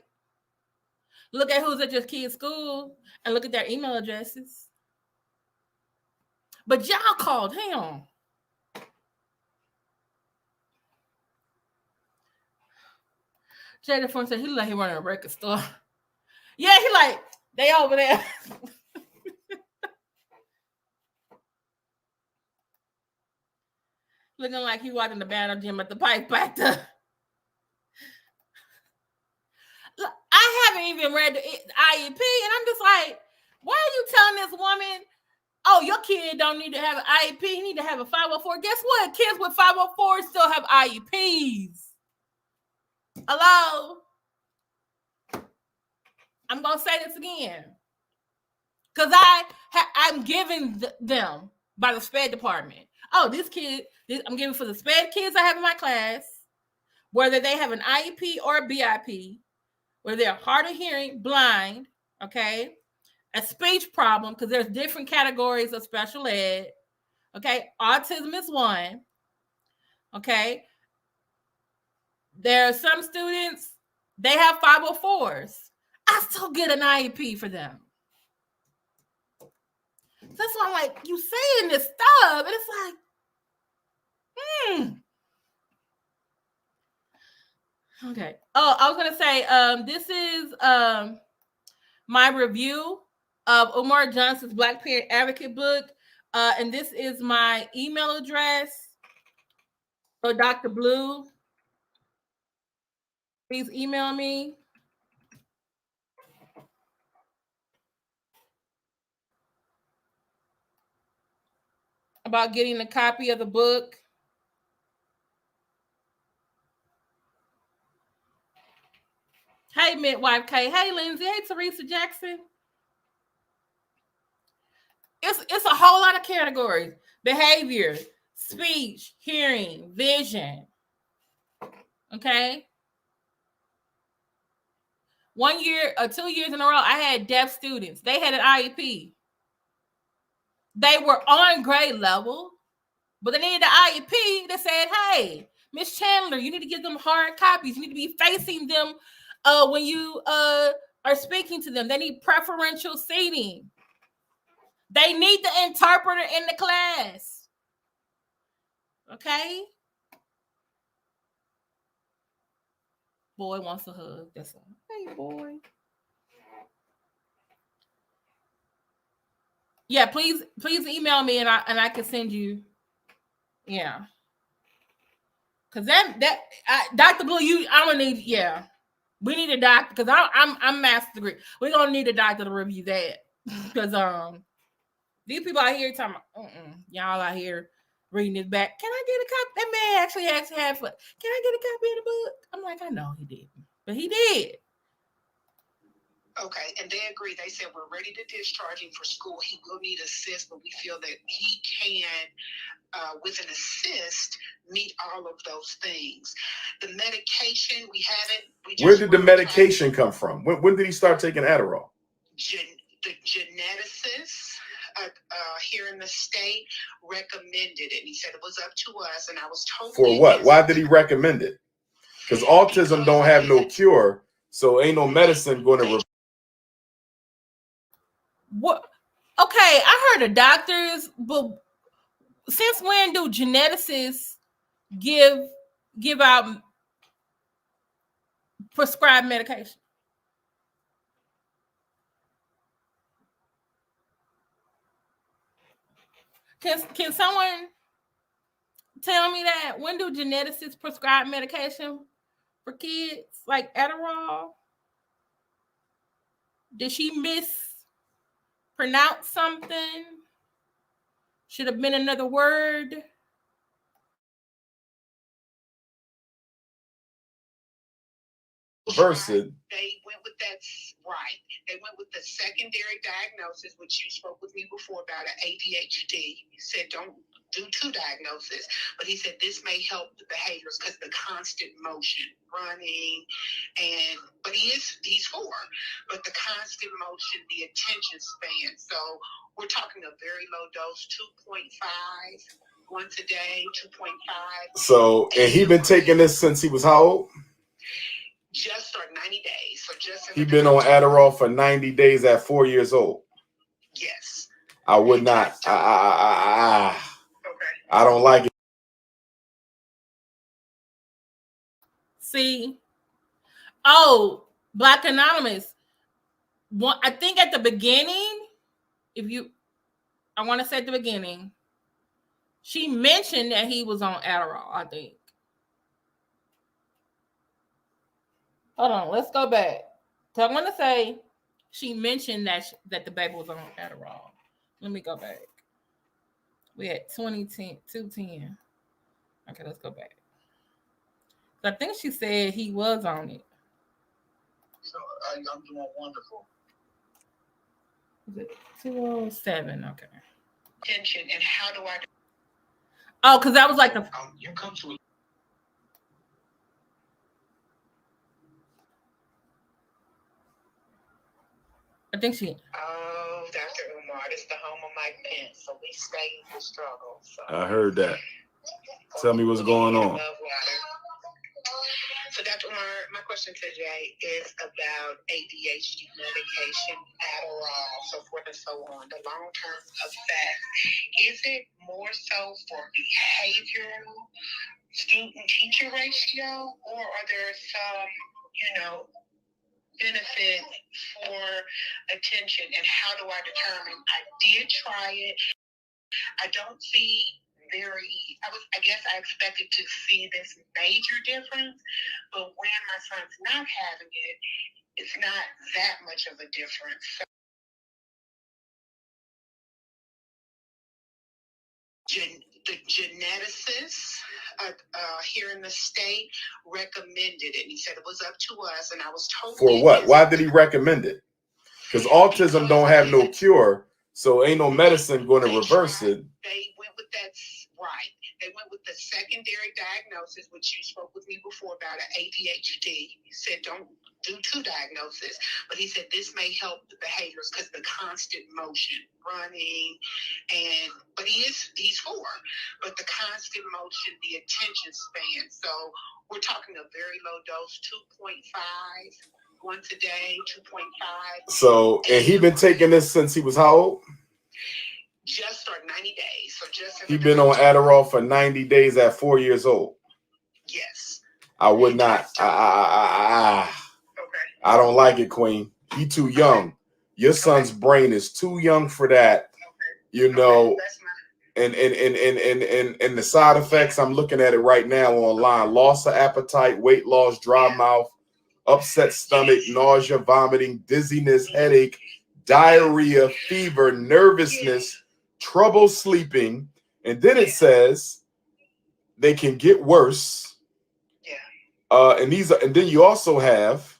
look at who's at your kid's school, and look at their email addresses. But y'all called him. Jada Ford said he look like he running a record store. Yeah, he like, they over there. Looking like he watching the battle gym at the Pike back there. I haven't even read the IEP, and I'm just like, why are you telling this woman, oh, your kid don't need to have an IEP, he need to have a 504? Guess what? Kids with 504 still have IEPs. Hello? I'm going to say this again. Because I'm giving them by the SPED department. Oh, I'm giving for the SPED kids I have in my class, whether they have an IEP or a BIP, whether they're hard of hearing, blind, okay, a speech problem, because there's different categories of special ed, okay, autism is one, okay. There are some students, they have 504s. I still get an IEP for them. That's why I'm like, you saying this stuff, and it's like, Okay. Oh, I was going to say, this is my review of Umar Johnson's Black Parent Advocate book. And this is my email address. So Dr. Blue, please email me. About getting a copy of the book. Hey, Midwife K. Hey, Lindsay. Hey, Teresa Jackson. It's a whole lot of categories. Behavior, speech, hearing, vision. Okay. 1 year or 2 years in a row, I had deaf students. They had an IEP. They were on grade level, but they needed an IEP that said, hey, Miss Chandler, you need to give them hard copies. You need to be facing them when you are are speaking to them. They need preferential seating. They need the interpreter in the class. Okay? Boy wants a hug. That's all. Hey, boy. Yeah, please email me and I can send you. Yeah. Cause Dr. Blue, I'm gonna need, yeah. We need a doctor because I'm master's degree. We're gonna need a doctor to review that. Because these people out here talking about, y'all out here reading this back. Can I get a copy? That man actually have can I get a copy of the book? I'm like, I know he didn't, but he did. Okay, and they agree. They said we're ready to discharge him for school. He will need assist, but we feel that he can, with an assist, meet all of those things. The medication, we haven't. Where did the medication come from? When did he start taking Adderall? The geneticists here in the state recommended it. He said it was up to us, and I was told. For what? Why did he recommend it? Because autism don't have no cure, so ain't no medicine going to. What? Okay, I heard of doctors, but since when do geneticists give out prescribed medication? Can someone tell me that? When do geneticists prescribe medication for kids like Adderall? Did she mispronounce something? Should have been another word. Reverse it. They went with that, right. They went with the secondary diagnosis, which you spoke with me before about an ADHD. You said don't do two diagnoses, but he said this may help the behaviors because the constant motion, running, but he's 4, but the constant motion, the attention span. So we're talking a very low dose, 2.5 once a day, 2.5. So, and he been taking this since he was how old? Just started 90 days. So just he been on Adderall for 90 days at 4 years old. Yes. I would not. Okay. I don't like it. See? Black Anonymous. I think at the beginning, I want to say at the beginning, she mentioned that he was on Adderall, I think. Hold on, let's go back. So I want to say she mentioned that the baby was on Adderall. Let me go back. We had 210. Okay, let's go back. So I think she said he was on it. So I'm doing wonderful. Is it 207? Okay. Attention, and how do I? Oh, because that was like the. You come to. I think she. Oh, Dr. Umar, this is the home of Mike Pence, so we stay in the struggle. So. I heard that. Tell me what's going on. So, Dr. Umar, my question to Jay is about ADHD medication, Adderall, so forth and so on. The long-term effect, is it more so for behavioral student-teacher ratio, or are there some, benefit for attention? And how do I determine? I did try it. I don't see I guess I expected to see this major difference, but when my son's not having it, it's not that much of a difference. So, the geneticists here in the state recommended it. He said it was up to us, and I was told. For what? Why did he recommend it? Because autism don't have no cure, so ain't no medicine going to reverse it. They went with that, right. They went with the secondary diagnosis, which you spoke with me before about an ADHD. He said don't do two diagnoses, but he said this may help the behaviors because the constant motion, running, but he's 4, but the constant motion, the attention span. So we're talking a very low dose, 2.5 once a day, 2.5. So, and he been taking this since he was how old? Just started 90 days. So just he been on Adderall for 90 days at 4 years old. Yes. I would not. Okay. I don't like it, Queen. He too young. Your son's brain is too young for that. You know. And the side effects, I'm looking at it right now online: loss of appetite, weight loss, dry mouth, upset stomach, nausea, vomiting, dizziness, headache, diarrhea, fever, nervousness, trouble sleeping. And then it says they can get worse. And then you also have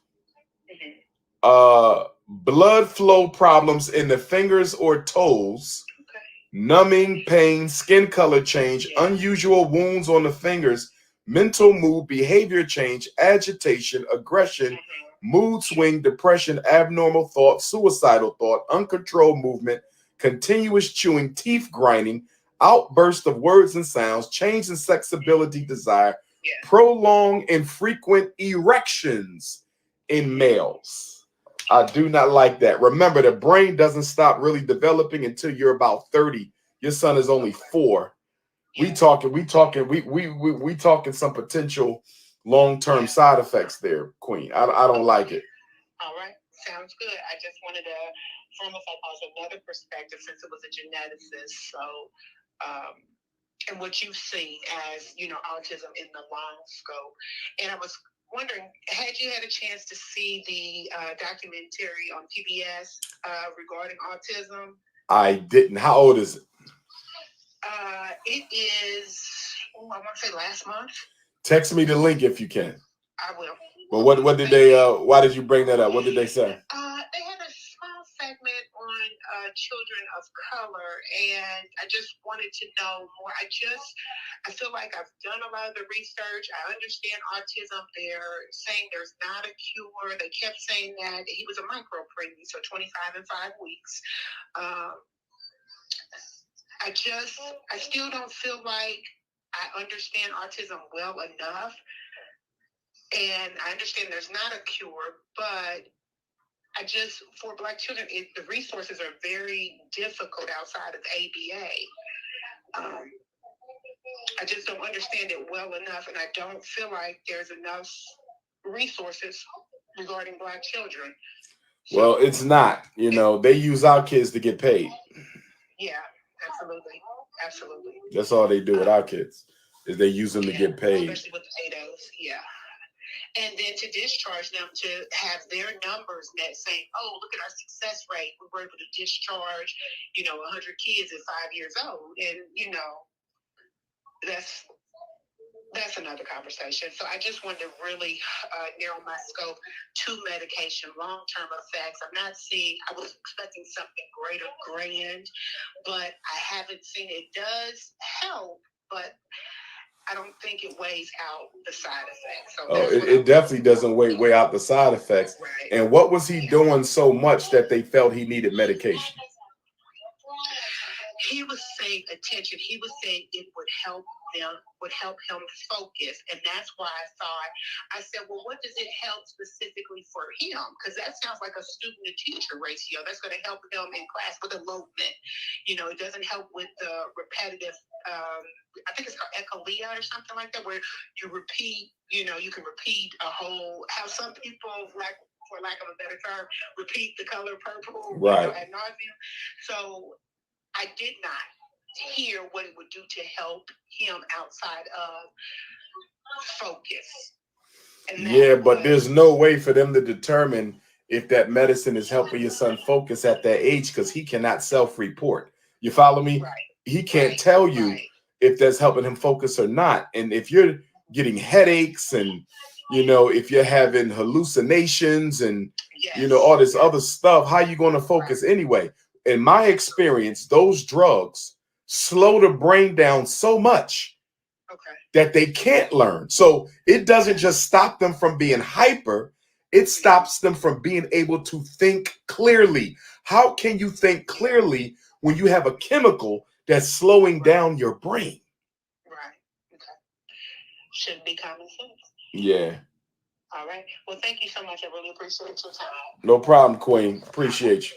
blood flow problems in the fingers or toes, numbing, pain, skin color change, unusual wounds on the fingers, mental mood, behavior change, agitation, aggression, mood swing, depression, abnormal thought, suicidal thought, uncontrolled movement, continuous chewing, teeth grinding, outburst of words and sounds, change in sex ability, desire, prolonged and frequent erections in males. I do not like that. Remember, the brain doesn't stop really developing until you're about 30. Your son is only 4. We talking some potential long-term side effects there, Queen. I don't like it. All right, sounds good. I just wanted to, from a psychologist, another perspective, since it was a geneticist. So, and what you've seen as, you know, autism in the long scope. And I was wondering, had you had a chance to see the documentary on PBS regarding autism? I didn't. How old is it? It is, I want to say last month. Text me the link if you can. I will. Well, what did they, why did you bring that up? What did they say? They had a small segment on children of color, and I just wanted to know more. I feel like I've done a lot of the research. I understand autism. They're saying there's not a cure. They kept saying that. He was a micro preemie, so 25 and 5 weeks. I still don't feel like I understand autism well enough. And I understand there's not a cure, but for Black children, the resources are very difficult outside of the ABA. I just don't understand it well enough, and I don't feel like there's enough resources regarding Black children. Well, it's not. You know, they use our kids to get paid. Yeah, absolutely. Absolutely. That's all they do with our kids, is they use them to get paid. Especially with the ADOs, yeah. And then to discharge them, to have their numbers met, saying, oh, look at our success rate. We were able to discharge, 100 kids at 5 years old. And, that's another conversation. So I just wanted to really narrow my scope to medication, long-term effects. I was expecting something greater, grand, but I haven't seen it. It does help, but I don't think it weighs out the side effects. So it definitely doesn't weigh out the side effects. Right. And what was he doing so much that they felt he needed medication? He was saying attention. He was saying it would help him focus. And that's why I said, well, what does it help specifically for him? Because that sounds like a student to teacher ratio. That's going to help him in class with elopement. It doesn't help with the repetitive, I think it's called echolea or something like that, where you repeat, you can repeat a whole, how some people, like, for lack of a better term, repeat the color purple, right, ad nauseum. So I did not hear what it would do to help him outside of focus. But there's no way for them to determine if that medicine is helping your son focus at that age, because he cannot self-report. You follow me? Right. He can't tell you if that's helping him focus or not. And if you're getting headaches and, if you're having hallucinations and, all this other stuff, how are you going to focus anyway? In my experience, those drugs slow the brain down so much that they can't learn. So it doesn't just stop them from being hyper. It stops them from being able to think clearly. How can you think clearly when you have a chemical that's slowing down your brain? Right. Okay. Should be common sense. Yeah. All right. Well, thank you so much. I really appreciate your time. No problem, Queen. Appreciate you.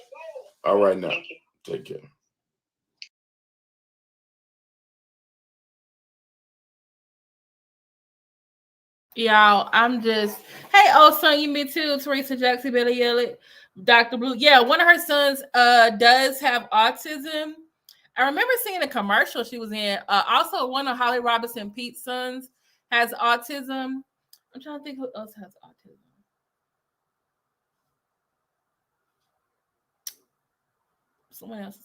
All right now. Thank you. Take care. Y'all, I'm just, hey, oh, son, you me too, Teresa Jackson, Billy Yellet, Dr. Blue. Yeah, one of her sons does have autism. I remember seeing a commercial she was in. Also, one of Holly Robinson Pete's sons has autism. I'm trying to think who else has autism. Someone else.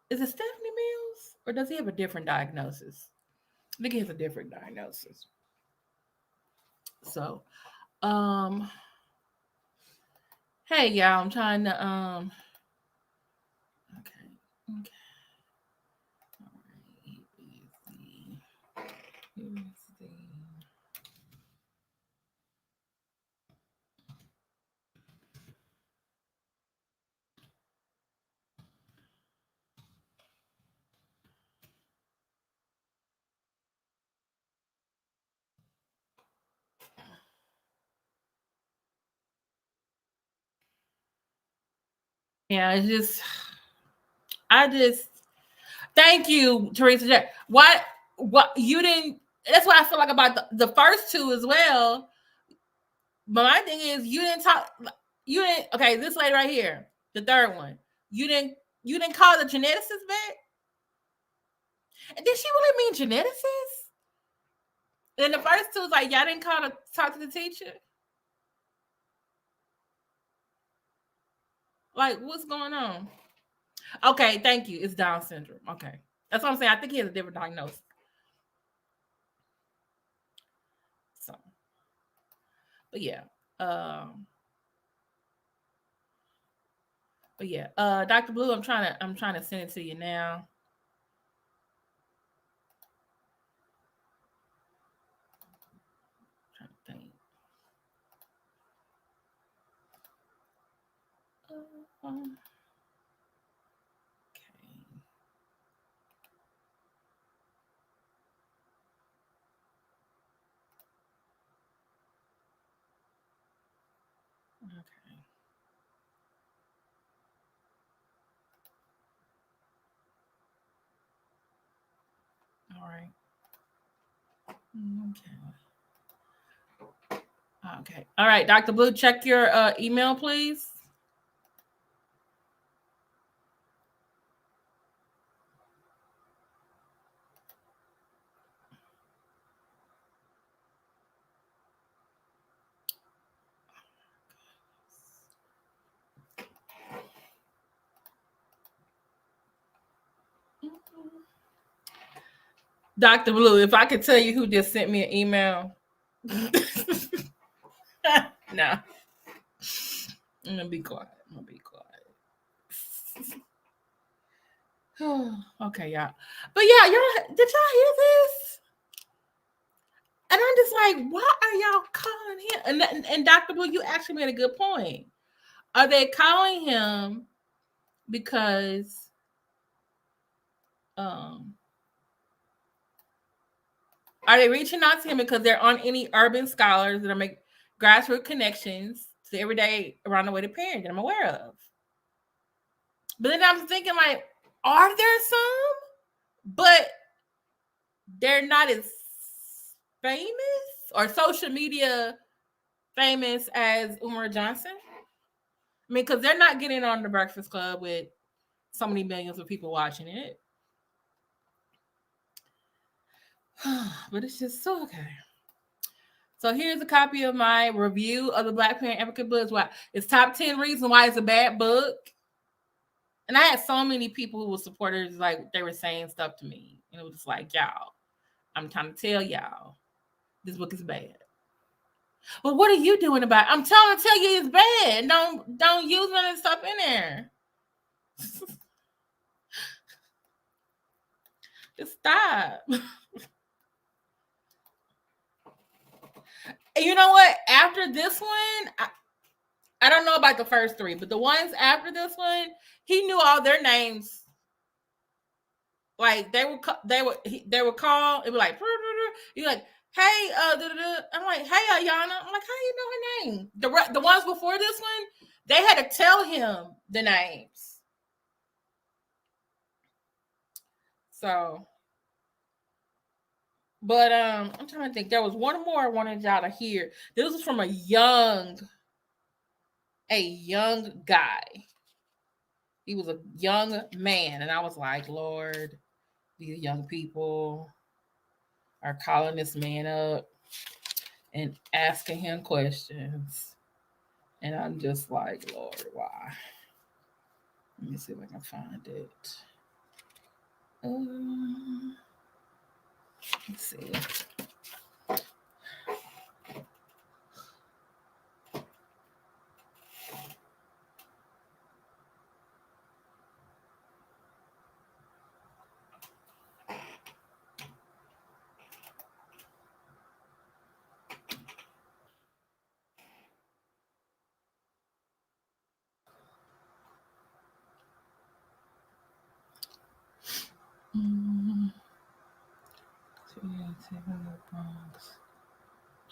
Is it Stephanie Mills? Or does he have a different diagnosis? I think he has a different diagnosis. So, hey, y'all, I'm trying to, okay. All right. Yeah, it's just, thank you, Teresa. What you didn't, that's what I feel like about the first two as well. But my thing is, okay, this lady right here, the third one, you didn't call the geneticist back? And did she really mean geneticist? And the first two was like, y'all didn't call to talk to the teacher? Like, what's going on? Okay, thank you. It's Down syndrome. Okay. That's what I'm saying. I think he has a different diagnosis. So, but yeah. Dr. Blue, I'm trying to send it to you now. I'm trying to think. Okay. Okay. All right. Okay. All right, Dr. Blue, check your email, please. Dr. Blue, if I could tell you who just sent me an email. No. I'm gonna be quiet. Okay, y'all. But yeah, y'all, did y'all hear this? And I'm just like, why are y'all calling him? And Dr. Blue, you actually made a good point. Are they calling him because are they reaching out to him because there aren't any urban scholars that are making grassroots connections to everyday around the way to parent that I'm aware of? But then I'm thinking, like, are there some? But they're not as famous or social media famous as Umar Johnson. I mean, because they're not getting on the Breakfast Club with so many millions of people watching it. But it's just so okay. So here's a copy of my review of the Black Parent Advocate book. It's top 10 reasons why it's a bad book. And I had so many people who were supporters, like they were saying stuff to me. And it was just like, y'all, I'm trying to tell y'all, this book is bad. Well, what are you doing about it? I'm trying to tell you it's bad. Don't use none of the stuff in there. Just stop. And you know what? After this one, I don't know about the first three, but the ones after this one, he knew all their names. Like they would call. It would like, you like, Hey, I'm like, hey, Ayana. I'm like, how do you know her name? The ones before this one, they had to tell him the names. So, but I'm trying to think. There was one more I wanted y'all to hear. This was from a young guy. He was a young man, and I was like, Lord, these young people are calling this man up and asking him questions. And I'm just like, Lord, why? Let me see if I can find it. Let's see.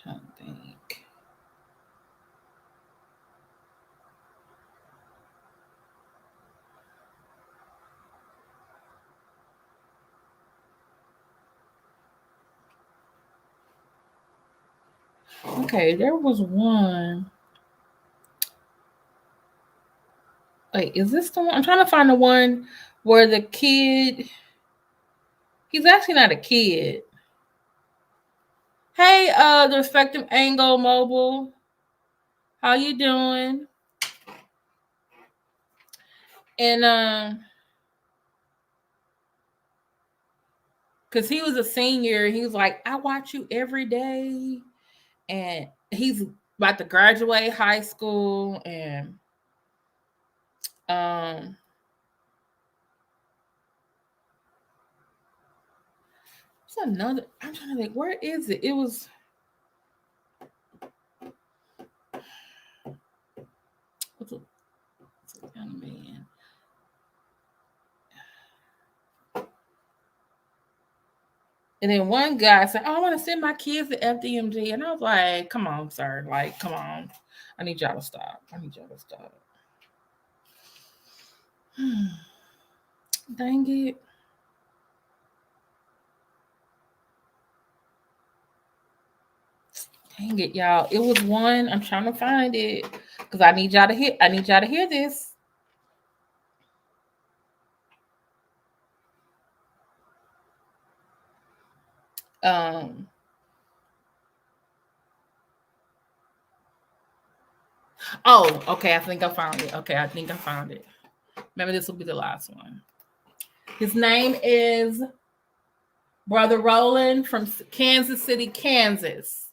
Trying to think. Okay, there was one. Wait, is this the one? I'm trying to find the one where the kid. He's actually not a kid. Hey, the Respective Angle Mobile. How you doing? And because he was a senior, he was like, I watch you every day. And he's about to graduate high school, and it's another. I'm trying to think, where is it? It was what's a young man. And then one guy said, oh, I want to send my kids to FDMG. And I was like, come on, sir. Like, come on. I need y'all to stop. Dang it. Dang it, y'all. It was one. I'm trying to find it because I need y'all to hear this. Oh, okay. I think I found it. Maybe this will be the last one. His name is Brother Roland from Kansas City, Kansas.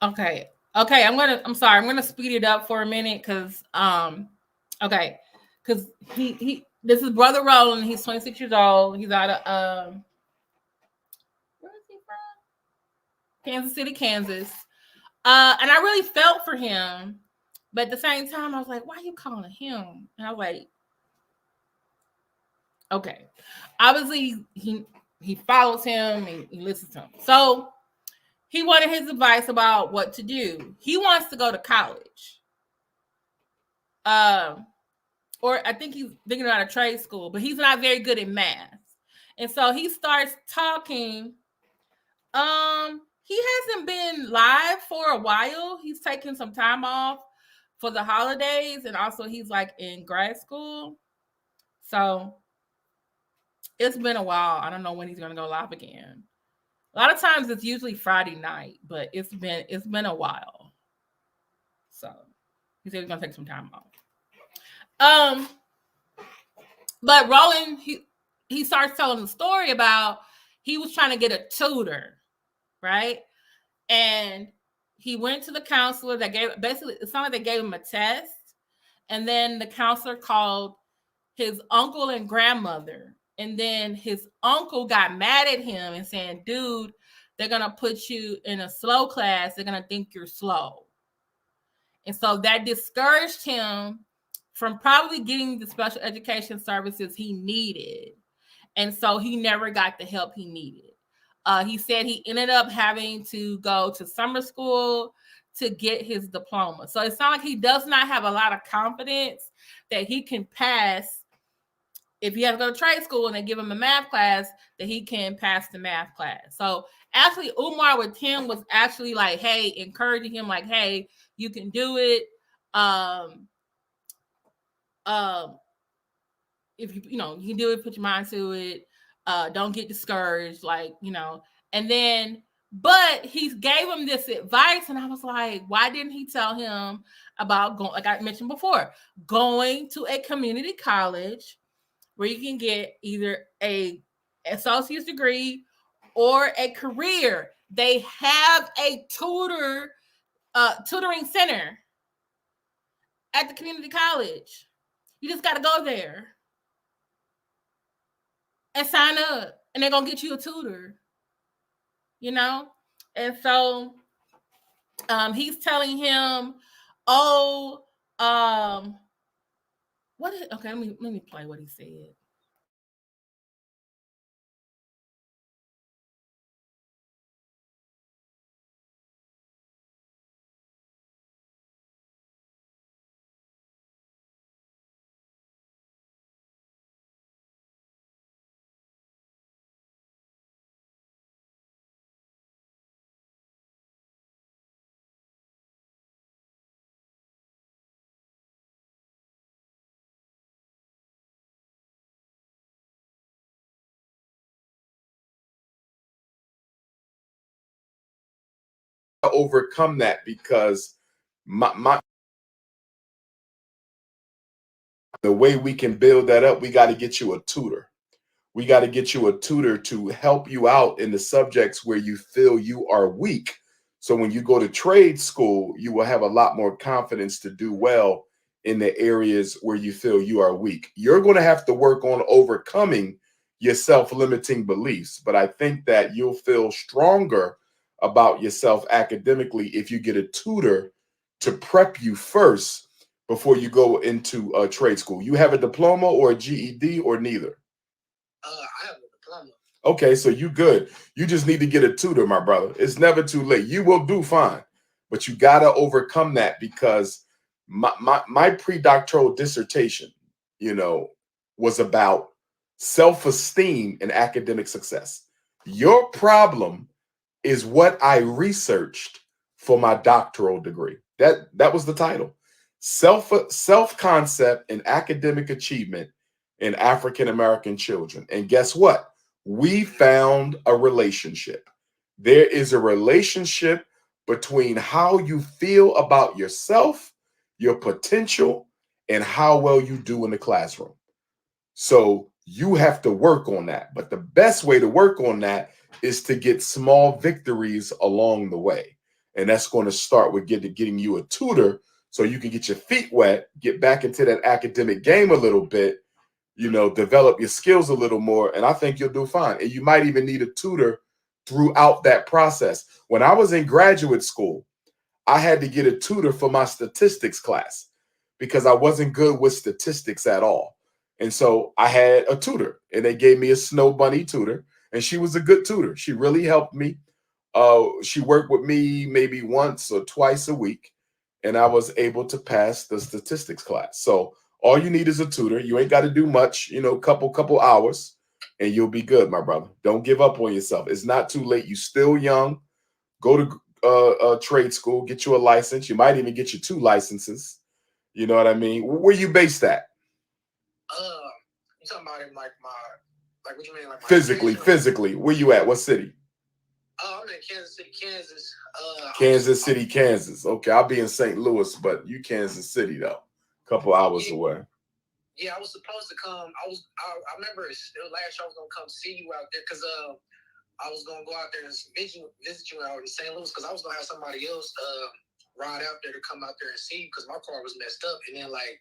Okay. Okay. I'm sorry. I'm gonna speed it up for a minute because okay. Because this is Brother Roland. He's 26 years old. He's out of where is he from? Kansas City, Kansas. And I really felt for him, but at the same time, I was like, why are you calling him? And I was like, okay. Obviously, he follows him and he listens to him. So he wanted his advice about what to do. He wants to go to college. Or I think he's thinking about a trade school, but he's not very good at math. And so he starts talking. He hasn't been live for a while. He's taking some time off for the holidays, and also he's like in grad school. So it's been a while. I don't know when he's gonna go live again. A lot of times it's usually Friday night, but it's been a while. So he said he's gonna take some time off. But Roland, he starts telling the story about he was trying to get a tutor, right? And he went to the counselor that basically it sounded like they gave him a test, and then the counselor called his uncle and grandmother, and then his uncle got mad at him and saying, dude, they're gonna put you in a slow class, they're gonna think you're slow. And so that discouraged him from probably getting the special education services he needed. And so he never got the help he needed. He said he ended up having to go to summer school to get his diploma. So it sounds like he does not have a lot of confidence that he can pass. If he has to go to trade school and they give him a math class, that he can pass the math class. So actually, Umar with him was actually like, hey, encouraging him, like, hey, you can do it. If you can do it, put your mind to it. Don't get discouraged, and then, but he gave him this advice, and I was like, why didn't he tell him about going, like I mentioned before, going to a community college where you can get either a associate's degree or a career? They have a tutoring center at the community college. You just got to go there and sign up, and they're going to get you a tutor, And so he's telling him, okay, let me play what he said. Overcome that because the way we can build that up, we got to get you a tutor. We got to get you a tutor to help you out in the subjects where you feel you are weak. So when you go to trade school, you will have a lot more confidence to do well in the areas where you feel you are weak. You're going to have to work on overcoming your self-limiting beliefs, but I think that you'll feel stronger about yourself academically if you get a tutor to prep you first before you go into a trade school. You have a diploma or a GED or neither? I have a diploma. Okay, so you good. You just need to get a tutor, my brother. It's never too late. You will do fine, but you got to overcome that because my pre-doctoral dissertation, was about self-esteem and academic success. Your problem is what I researched for my doctoral degree. That was the title. Self-concept and academic achievement in African American children. And guess what? We found a relationship. There is a relationship between how you feel about yourself, your potential, and how well you do in the classroom. So you have to work on that. But the best way to work on that is to get small victories along the way. And that's going to start with getting you a tutor so you can get your feet wet, get back into that academic game a little bit, you know, develop your skills a little more. And I think you'll do fine. And you might even need a tutor throughout that process. When I was in graduate school, I had to get a tutor for my statistics class because I wasn't good with statistics at all. And so I had a tutor, and they gave me a snow bunny tutor, and she was a good tutor. She really helped me. She worked with me maybe once or twice a week, and I was able to pass the statistics class. So all you need is a tutor. You ain't got to do much, you know, couple hours, and you'll be good, my brother. Don't give up on yourself. It's not too late. You still young. Go to trade school, get you a license. You might even get you 2 licenses. You know what I mean? Where you based at? You talking about in like what you mean, like my Physically, where you at? What city? I'm in Kansas City, Kansas. Kansas City, Kansas. Okay, I'll be in St. Louis, but you Kansas City though, a couple hours away. Yeah, I was supposed to come. I remember last year I was gonna come see you out there because I was gonna go out there and visit you out in St. Louis because I was gonna have somebody else ride out there to come out there and see you because my car was messed up, and then like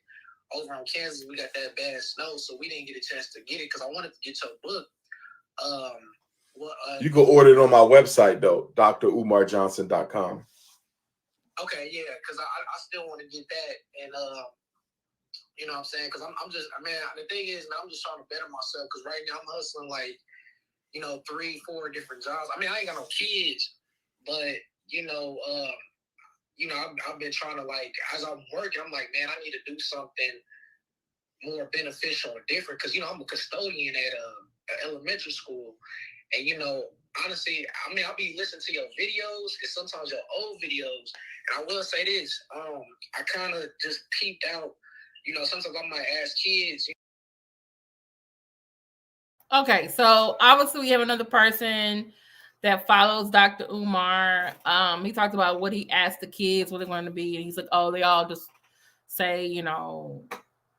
over in Kansas we got that bad snow, so we didn't get a chance to get it because I wanted to get your book. You can order it on my website though, drumarjohnson.com. Okay, yeah, because I still want to get that, and you know what I'm saying, because I'm just, man, the thing is, man, I'm just trying to better myself because right now I'm hustling like, you know, 3-4 different jobs. I mean, I ain't got no kids, but you know, I've been trying to, like, as I'm working, I'm like, man, I need to do something more beneficial or different because, you know, I'm a custodian at an elementary school. And, you know, honestly, I mean, I'll be listening to your videos and sometimes your old videos. And I will say this, I kind of just peeped out, you know, sometimes I might ask kids. Okay, so obviously we have another person that follows Dr. Umar. He talked about what he asked the kids what they're going to be, and he's like, oh, they all just say, you know,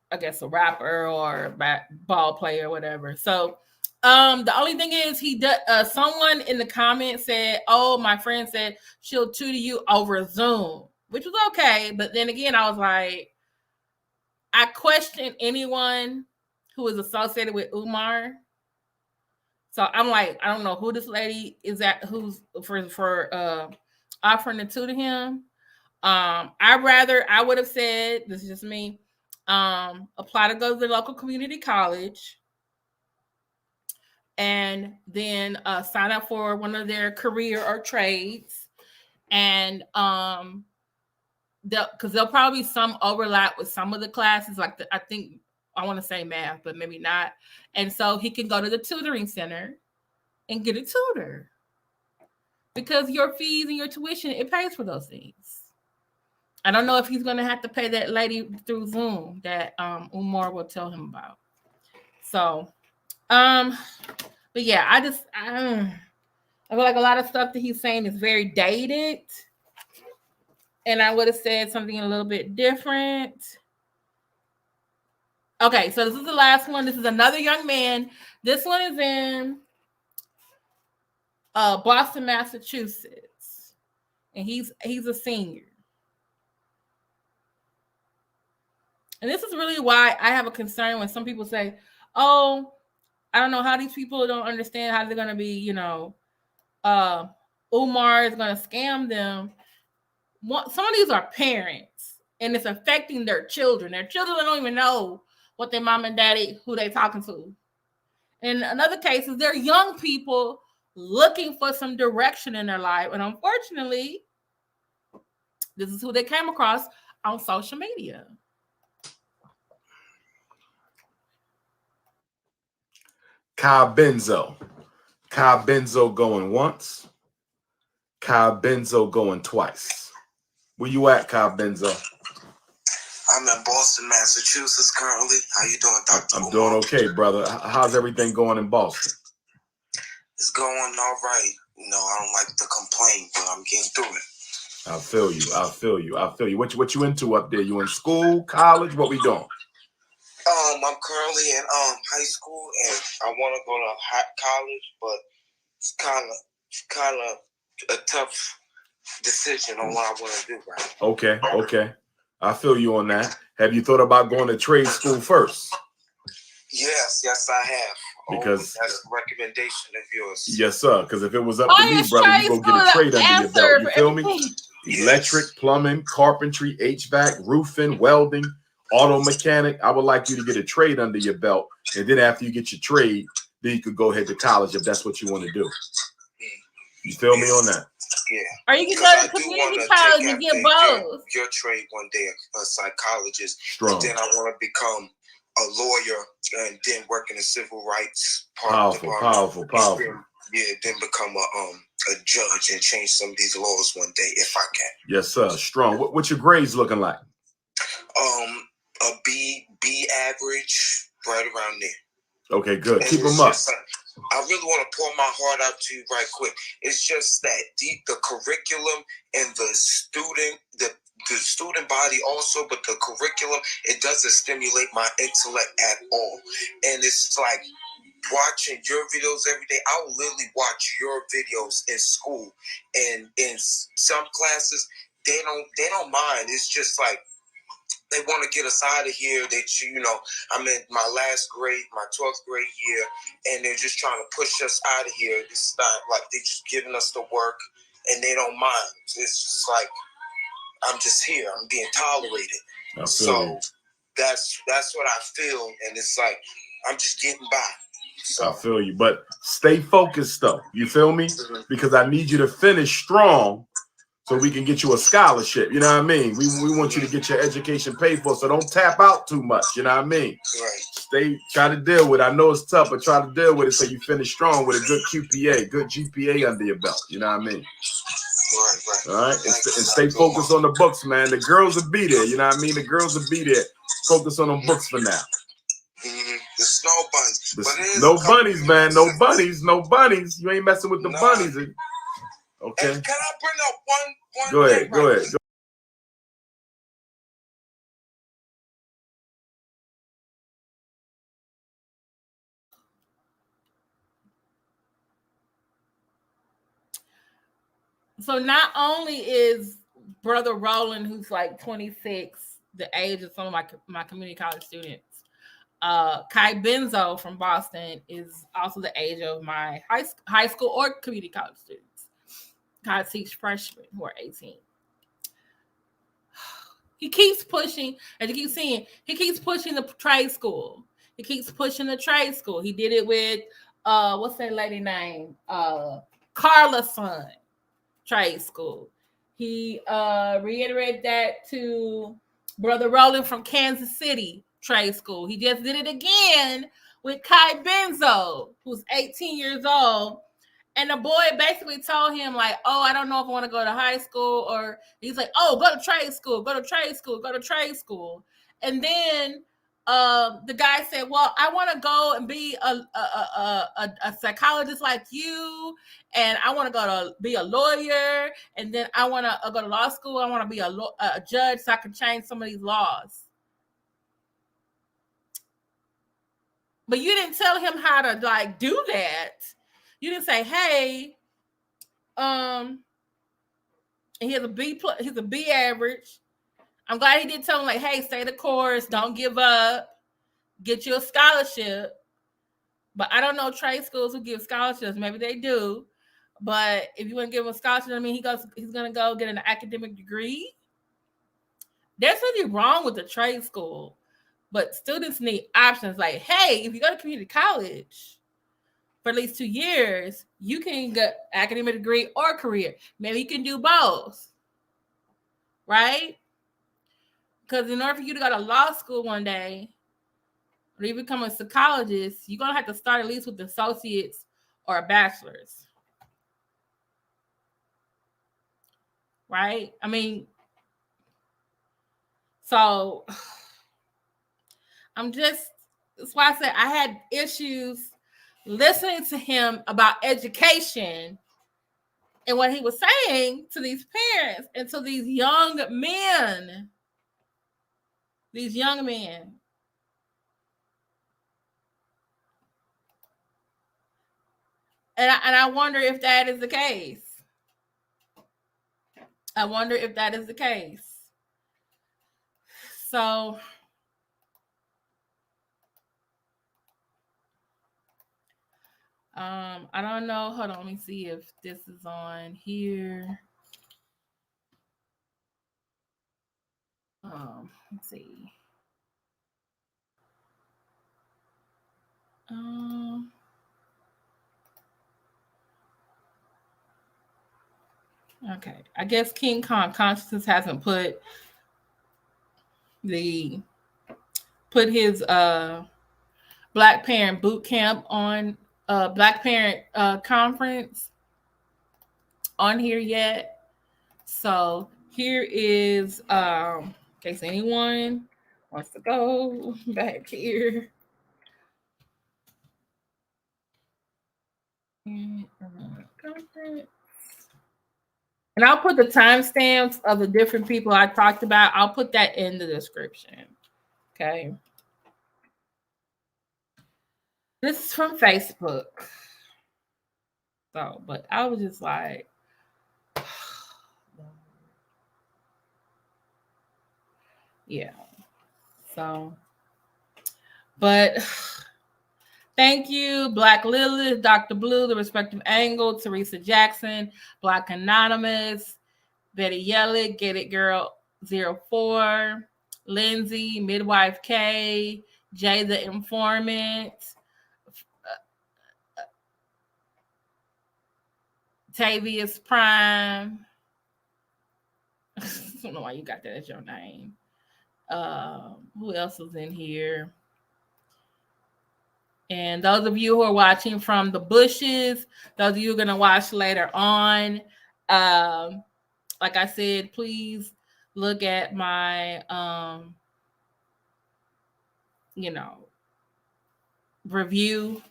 I guess a rapper or a ball player or whatever. So the only thing is he does. Someone in the comments said, oh, my friend said she'll tutor you over Zoom, which was okay. But then again, I was like, I question anyone who is associated with Umar. So I'm like, I don't know who this lady is at, who's for offering to tutor him. I would have said, this is just me, apply to go to the local community college and then sign up for one of their career or trades. And because there'll probably be some overlap with some of the classes, like I think I want to say math, but maybe not. And so he can go to the tutoring center and get a tutor because your fees and your tuition, it pays for those things. I don't know if he's going to have to pay that lady through Zoom that Umar will tell him about. So, but yeah, I feel like a lot of stuff that he's saying is very dated, and I would have said something a little bit different. Okay, so this is the last one. This is another young man. This one is in Boston, Massachusetts, and he's a senior. And this is really why I have a concern when some people say, oh, I don't know how these people don't understand how they're going to be, you know, Umar is going to scam them. Some of these are parents, and it's affecting their children. Their children don't even know what their mom and daddy, who they talking to. In another cases, they're young people looking for some direction in their life. And unfortunately, this is who they came across on social media. Kyle Benzo going once. Kyle Benzo going twice. Where you at, Kyle Benzo? I'm in Boston, Massachusetts currently. How you doing, Dr. I'm doing okay, brother. How's everything going in Boston? It's going all right. You know, I don't like to complain, but I'm getting through it. I feel you. What you into up there? You in school, college? What we doing? I'm currently in high school, and I want to go to college, but it's kind of a tough decision on what I want to do. Right. Okay. I feel you on that. Have you thought about going to trade school first? Yes, I have. Because that's a recommendation of yours. Yes, sir. Because if it was up to me, brother, you go get a trade under your belt. You feel me? Electric, plumbing, carpentry, HVAC, roofing, welding, auto mechanic. I would like you to get a trade under your belt. And then after you get your trade, then you could go ahead to college if that's what you want to do. You feel me on that? Yeah. Or you can go to community college and get both. Your trade one day, a psychologist. Strong. And then I want to become a lawyer and then work in the civil rights powerful. Yeah, then become a judge and change some of these laws one day if I can. Yes, sir. Strong. What's your grades looking like? A B average, right around there. Okay, good. Keep them up. I really want to pour my heart out to you right quick. It's just that the curriculum and the student body also, but the curriculum, it doesn't stimulate my intellect at all. And it's like watching your videos every day. I will literally watch your videos in school, and in some classes they don't mind. It's just like they want to get us out of here. I'm in my last grade, my 12th grade year, and they're just trying to push us out of here. It's not like they're just giving us the work, and they don't mind. It's just like I'm just here. I'm being tolerated. So that's what I feel, and it's like I'm just getting by. So I feel you, but stay focused though. You feel me? Mm-hmm. Because I need you to finish strong so we can get you a scholarship. You know what I mean? We want you to get your education paid for, so don't tap out too much. You know what I mean? Right. Try to deal with it. I know it's tough, but try to deal with it so you finish strong with a good QPA, good GPA under your belt. You know what I mean? Right. All right, and stay focused on the books, man. The girls will be there. You know what I mean? The girls will be there. Focus on them books for now. Mm-hmm. The snow bunnies. No bunnies, man. No bunnies. No bunnies. You ain't messing with the bunnies. Okay. And can I bring up one Go thing? ahead. So not only is Brother Roland, who's like 26, the age of some of my community college students, Kai Benzo from Boston is also the age of my high school or community college students. Kai teaches freshmen who are 18. He keeps pushing, as you keep seeing, he keeps pushing the trade school. He keeps pushing the trade school. He did it with, what's that lady name? Carla's son, trade school. He reiterated that to Brother Roland from Kansas City, trade school. He just did it again with Kai Benzo, who's 18 years old. And the boy basically told him, like, oh, I don't know if I want to go to high school. Or he's like, oh, go to trade school. And then the guy said, well, I want to go and be a psychologist like you. And I want to go to be a lawyer. And then I want to go to law school. I want to be a judge so I can change some of these laws. But you didn't tell him how to, like, do that. You didn't say, hey, he has a B plus, he's a B average. I'm glad he did tell him, like, hey, stay the course, don't give up, get you a scholarship. But I don't know trade schools who give scholarships. Maybe they do. But if you want to give him a scholarship, I mean, he's gonna go get an academic degree. There's nothing wrong with the trade school, but students need options. Like, hey, if you go to community college for at least 2 years, you can get academic degree or career. Maybe you can do both, right? Because in order for you to go to law school one day, or you become a psychologist, you're going to have to start at least with associates or a bachelor's, right? I mean, so that's why I said I had issues listening to him about education and what he was saying to these parents and to these young men. These young men. And I wonder if that is the case. I wonder if that is the case. So I don't know. Hold on, let me see if this is on here. Let's see. Okay. I guess King Kong Consciousness hasn't put his Black Parent Boot Camp on Black Parent Conference on here yet. So here is in case anyone wants to go back here. And I'll put the timestamps of the different people I talked about. I'll put that in the description. Okay. This is from Facebook. So, but I was just like, yeah. So, but thank you, Black Lilith, Dr. Blue, The Respective Angle, Teresa Jackson, Black Anonymous, Betty Yellick, Get It Girl 04, Lindsay, Midwife K, Jay the Informant, Tavius Prime. I don't know why you got that as your name. Who else is in here? And those of you who are watching from the bushes, those of you who are going to watch later on, like I said, please look at my, review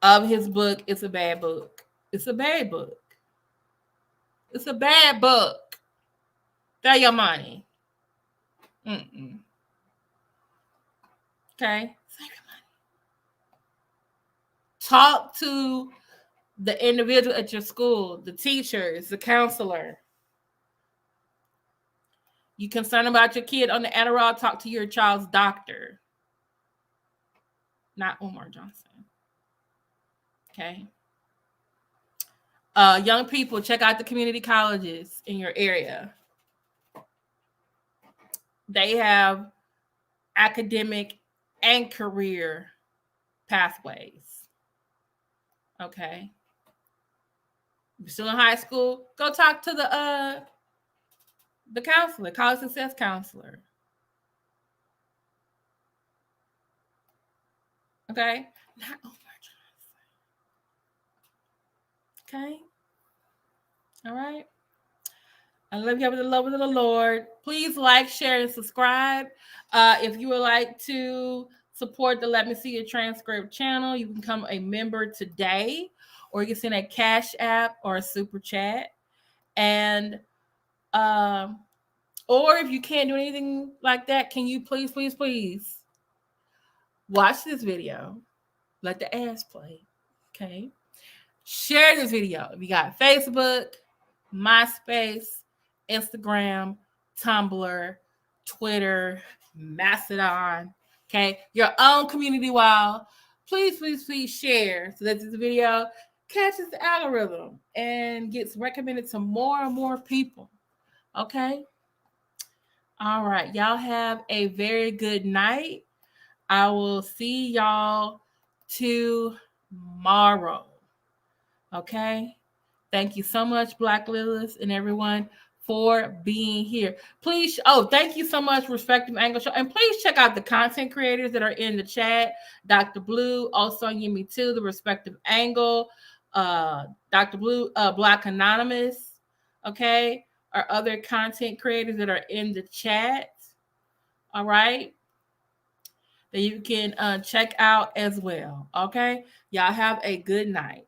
of his book. It's a bad book. It's a bad book. It's a bad book. Save your money. Okay? Save your money. Talk to the individual at your school, the teachers, the counselor. You concerned about your kid on the Adderall, talk to your child's doctor. Not Umar Johnson. Okay? Young people, check out the community colleges in your area. They have academic and career pathways. Okay? If you're still in high school, go talk to the counselor, college success counselor. Okay? Not Umar Johnson. Okay? All right? I love you with the love of the Lord. Please like, share, and subscribe. If you would like to support the Let Me See Your Transcript channel, you can become a member today, or you can send a Cash App or a Super Chat. And or if you can't do anything like that, can you please watch this video? Let the ads play. Okay. Share this video. If you got Facebook, MySpace, Instagram, Tumblr, Twitter, Mastodon, okay, your own community wall, please share so that this video catches the algorithm and gets recommended to more and more people. Okay? All right. Y'all have a very good night. I will see y'all tomorrow. Okay? Thank you so much, Black Lilith and everyone, for being here. Please, thank you so much, Respective Angle Show. And please check out the content creators that are in the chat. Dr. Blue, also Yumi too, the Respective Angle, Dr. Blue, Black Anonymous, okay, our other content creators that are in the chat. All right. That you can check out as well. Okay. Y'all have a good night.